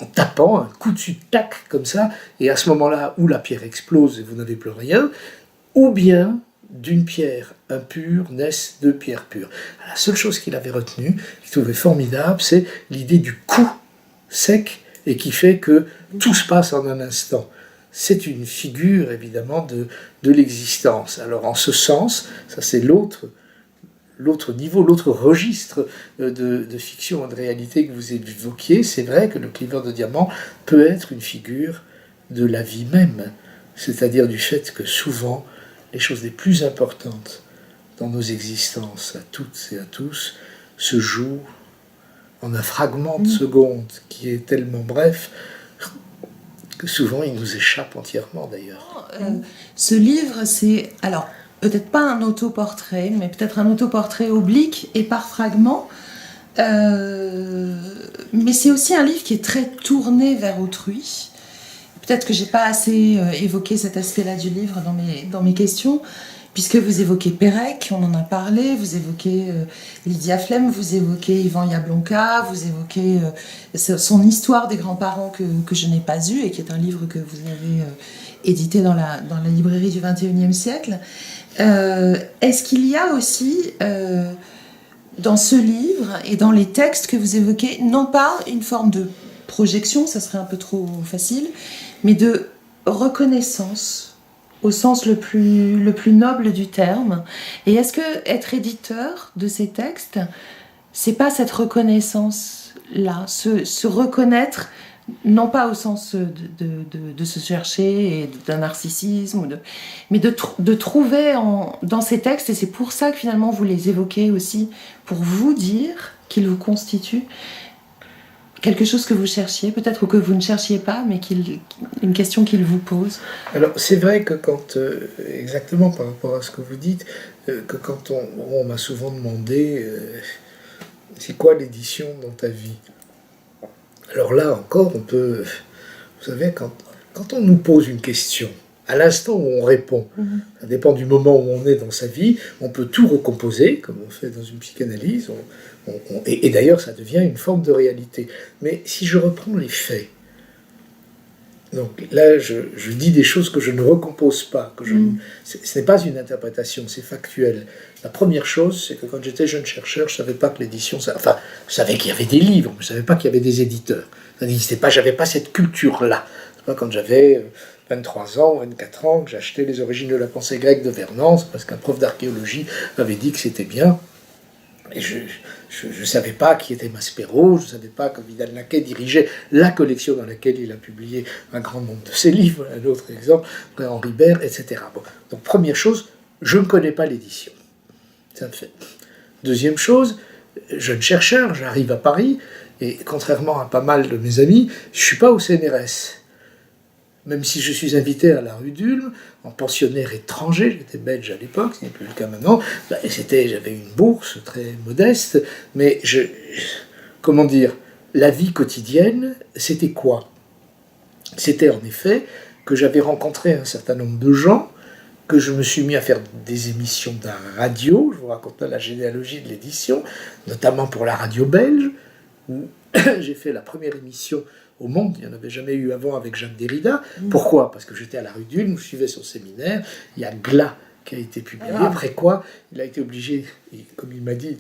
en tapant un coup dessus, tac, comme ça, et à ce moment-là, où la pierre explose et vous n'avez plus rien, ou bien d'une pierre impure naissent deux pierres pures. » La seule chose qu'il avait retenue, qu'il trouvait formidable, c'est l'idée du coup sec et qui fait que tout se passe en un instant. C'est une figure évidemment de l'existence. Alors en ce sens, ça c'est l'autre niveau, l'autre registre de fiction et de réalité que vous évoquiez. C'est vrai que le cliveur de diamant peut être une figure de la vie même, c'est-à-dire du fait que souvent les choses les plus importantes dans nos existences, à toutes et à tous, se jouent en un fragment de seconde qui est tellement bref que souvent il nous échappe entièrement d'ailleurs. Ce livre, c'est, alors peut-être pas un autoportrait, mais peut-être un autoportrait oblique et par fragments, mais c'est aussi un livre qui est très tourné vers autrui. Peut-être que j'ai pas assez évoqué cet aspect-là du livre dans mes questions, puisque vous évoquez Pérec, on en a parlé, vous évoquez Lydia Flem, vous évoquez Ivan Jablonka, vous évoquez son histoire des grands-parents que je n'ai pas eu et qui est un livre que vous avez édité dans la librairie du XXIe siècle. Est-ce qu'il y a aussi dans ce livre et dans les textes que vous évoquez, non pas une forme de projection, ça serait un peu trop facile, mais de reconnaissance au sens le plus noble du terme. Et est-ce que être éditeur de ces textes, c'est pas cette reconnaissance-là, se reconnaître, non pas au sens de se chercher et d'un narcissisme, mais de trouver dans ces textes, et c'est pour ça que finalement vous les évoquez aussi, pour vous dire qu'ils vous constituent quelque chose que vous cherchiez, peut-être, ou que vous ne cherchiez pas, mais une question qu'il vous pose. Alors, c'est vrai que quand, exactement par rapport à ce que vous dites, que quand on m'a souvent demandé c'est quoi l'édition dans ta vie? Alors là encore, on peut, vous savez, quand on nous pose une question, à l'instant où on répond, ça dépend du moment où on est dans sa vie, on peut tout recomposer, comme on fait dans une psychanalyse, et d'ailleurs ça devient une forme de réalité. Mais si je reprends les faits, donc là je dis des choses que je ne recompose pas, ce n'est pas une interprétation, c'est factuel. La première chose, c'est que quand j'étais jeune chercheur, je ne savais pas que l'édition... Enfin, je savais qu'il y avait des livres, mais je ne savais pas qu'il y avait des éditeurs. Ça n'existait pas, je n'avais pas cette culture-là. C'est pas quand j'avais 23 ans, 24 ans, que j'achetais les origines de la pensée grecque de Vernance, parce qu'un prof d'archéologie m'avait dit que c'était bien. Et je ne savais pas qui était Maspero, je ne savais pas que Vidal Naquet dirigeait la collection dans laquelle il a publié un grand nombre de ses livres, un autre exemple, Henri Bert, etc. Bon. Donc première chose, je ne connais pas l'édition. C'est un fait. Deuxième chose, jeune chercheur, j'arrive à Paris, et contrairement à pas mal de mes amis, je ne suis pas au CNRS. Même si je suis invité à la rue d'Ulm, en pensionnaire étranger, j'étais belge à l'époque, ce n'est plus le cas maintenant, j'avais une bourse très modeste, mais comment dire, la vie quotidienne, c'était quoi? C'était en effet que j'avais rencontré un certain nombre de gens, que je me suis mis à faire des émissions de radio, je vous raconte la généalogie de l'édition, notamment pour la radio belge, où j'ai fait la première émission au monde, il n'y en avait jamais eu avant avec Jacques Derrida. Pourquoi? Parce que j'étais à la rue d'Ulm, je suivais son séminaire, il y a Glas qui a été publié, après quoi il a été obligé, comme il m'a dit,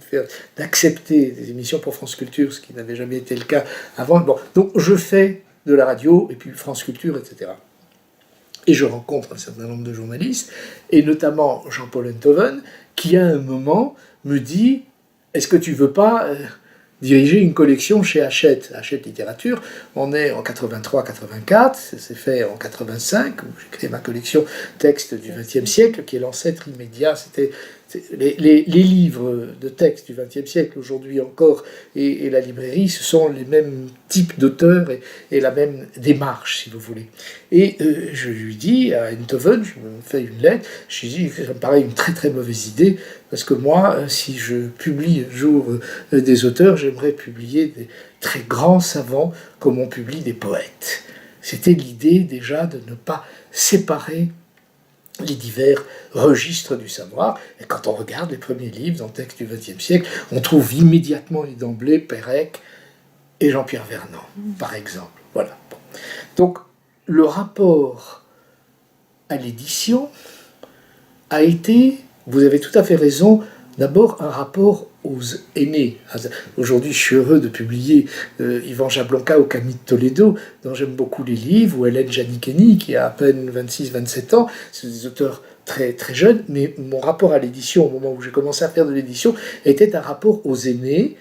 d'accepter des émissions pour France Culture, ce qui n'avait jamais été le cas avant. Bon, donc je fais de la radio, et puis France Culture, etc. Et je rencontre un certain nombre de journalistes, et notamment Jean-Paul Enthoven, qui à un moment me dit « Est-ce que tu veux pas diriger une collection chez Hachette, Hachette Littérature ?» On est en 83-84, ça s'est fait en 85, où j'ai créé ma collection Textes du XXe siècle, qui est l'ancêtre immédiat. C'était les livres de textes du XXe siècle, aujourd'hui encore, et la librairie, ce sont les mêmes types d'auteurs et la même démarche, si vous voulez. Et je lui dis à Enthoven, je me fais une lettre, je lui dis que ça me paraît une très très mauvaise idée, parce que moi, si je publie un jour des auteurs, j'aimerais publier des très grands savants comme on publie des poètes. C'était l'idée déjà de ne pas séparer les divers registres du savoir. Et quand on regarde les premiers livres dans le texte du XXe siècle, on trouve immédiatement et d'emblée Pérec et Jean-Pierre Vernant, par exemple. Voilà. Bon. Donc, le rapport à l'édition a été, vous avez tout à fait raison, d'abord un rapport aux aînés. Aujourd'hui, je suis heureux de publier Yvan Jablonka au Camille de Toledo, dont j'aime beaucoup les livres, ou Hélène Giannichini, qui a à peine 26-27 ans. C'est des auteurs très, très jeunes, mais mon rapport à l'édition, au moment où j'ai commencé à faire de l'édition, était un rapport aux aînés,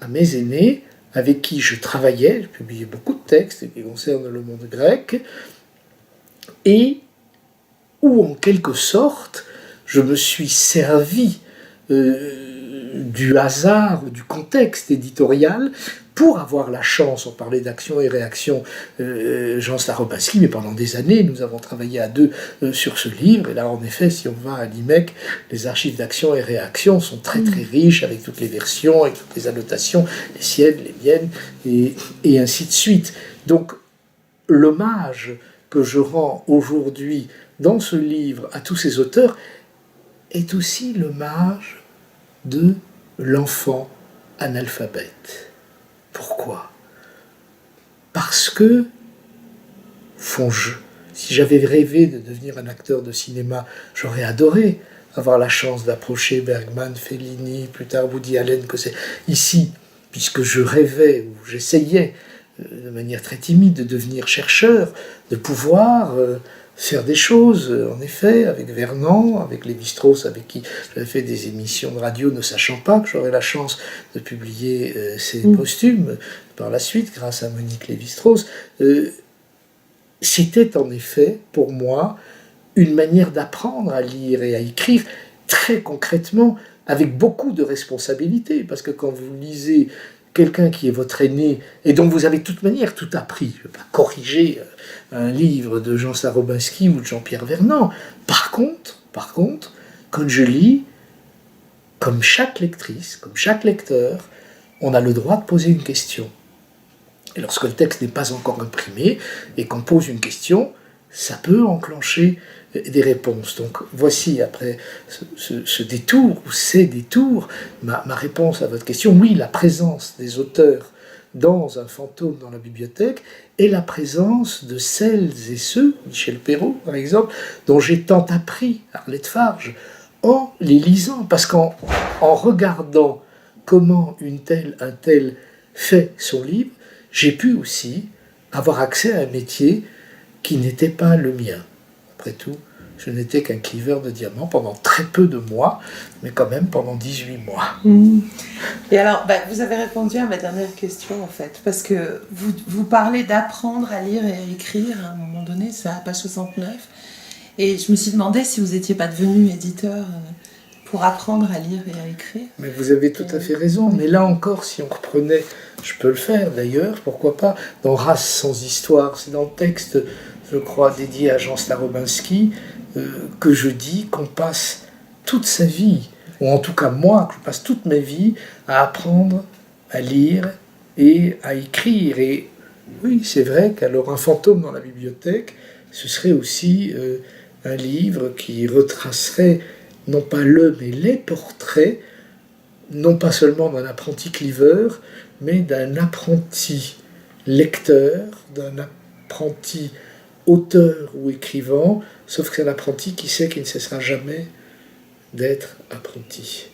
à mes aînés, avec qui je travaillais. J'ai publié beaucoup de textes qui concernent le monde grec, et où, en quelque sorte, je me suis servi du hasard ou du contexte éditorial pour avoir la chance, on parlait d'action et réaction, Jean Starobinski, mais pendant des années, nous avons travaillé à deux sur ce livre, et là, en effet, si on va à l'IMEC, les archives d'action et réaction sont très très riches, avec toutes les versions, avec toutes les annotations, les siennes, les miennes, et ainsi de suite. Donc, l'hommage que je rends aujourd'hui dans ce livre à tous ces auteurs est aussi l'hommage de l'enfant analphabète. Pourquoi ? Parce que, si j'avais rêvé de devenir un acteur de cinéma, j'aurais adoré avoir la chance d'approcher Bergman, Fellini, plus tard Woody Allen, que c'est ici, puisque je rêvais, ou j'essayais, de manière très timide, de devenir chercheur, de pouvoir faire des choses, en effet, avec Vernant, avec Lévi-Strauss, avec qui j'avais fait des émissions de radio, ne sachant pas que j'aurais la chance de publier ces posthumes par la suite, grâce à Monique Lévi-Strauss. C'était en effet, pour moi, une manière d'apprendre à lire et à écrire très concrètement, avec beaucoup de responsabilités, parce que quand vous lisez quelqu'un qui est votre aîné, et dont vous avez de toute manière tout appris, je ne vais pas corriger un livre de Jean Starobinski ou de Jean-Pierre Vernant. Par contre, quand je lis, comme chaque lectrice, comme chaque lecteur, on a le droit de poser une question. Et lorsque le texte n'est pas encore imprimé, et qu'on pose une question, ça peut enclencher des réponses. Donc voici, après ce détour, ou ces détours, ma réponse à votre question. Oui, la présence des auteurs dans un fantôme dans la bibliothèque, et la présence de celles et ceux, Michel Perrault par exemple, dont j'ai tant appris, Arlette Farge, en les lisant. Parce qu'en regardant comment un tel fait son livre, j'ai pu aussi avoir accès à un métier qui n'était pas le mien. Après tout, je n'étais qu'un cliveur de diamants pendant très peu de mois, mais quand même pendant 18 mois. Et alors, vous avez répondu à ma dernière question, en fait, parce que vous parlez d'apprendre à lire et à écrire, à un moment donné, c'est à page 69, et je me suis demandé si vous n'étiez pas devenu éditeur pour apprendre à lire et à écrire. Mais vous avez tout à fait raison, mais là encore, si on reprenait, je peux le faire d'ailleurs, pourquoi pas, dans Race sans histoire, c'est dans le texte, je crois, dédié à Jean Starobinski, que je dis qu'on passe toute sa vie, ou en tout cas moi, que je passe toute ma vie à apprendre à lire et à écrire. Et oui, c'est vrai qu'alors un fantôme dans la bibliothèque, ce serait aussi un livre qui retracerait non pas le, mais les portraits, non pas seulement d'un apprenti cliveur, mais d'un apprenti lecteur, d'un apprenti auteur ou écrivant, sauf que c'est un apprenti qui sait qu'il ne cessera jamais d'être apprenti.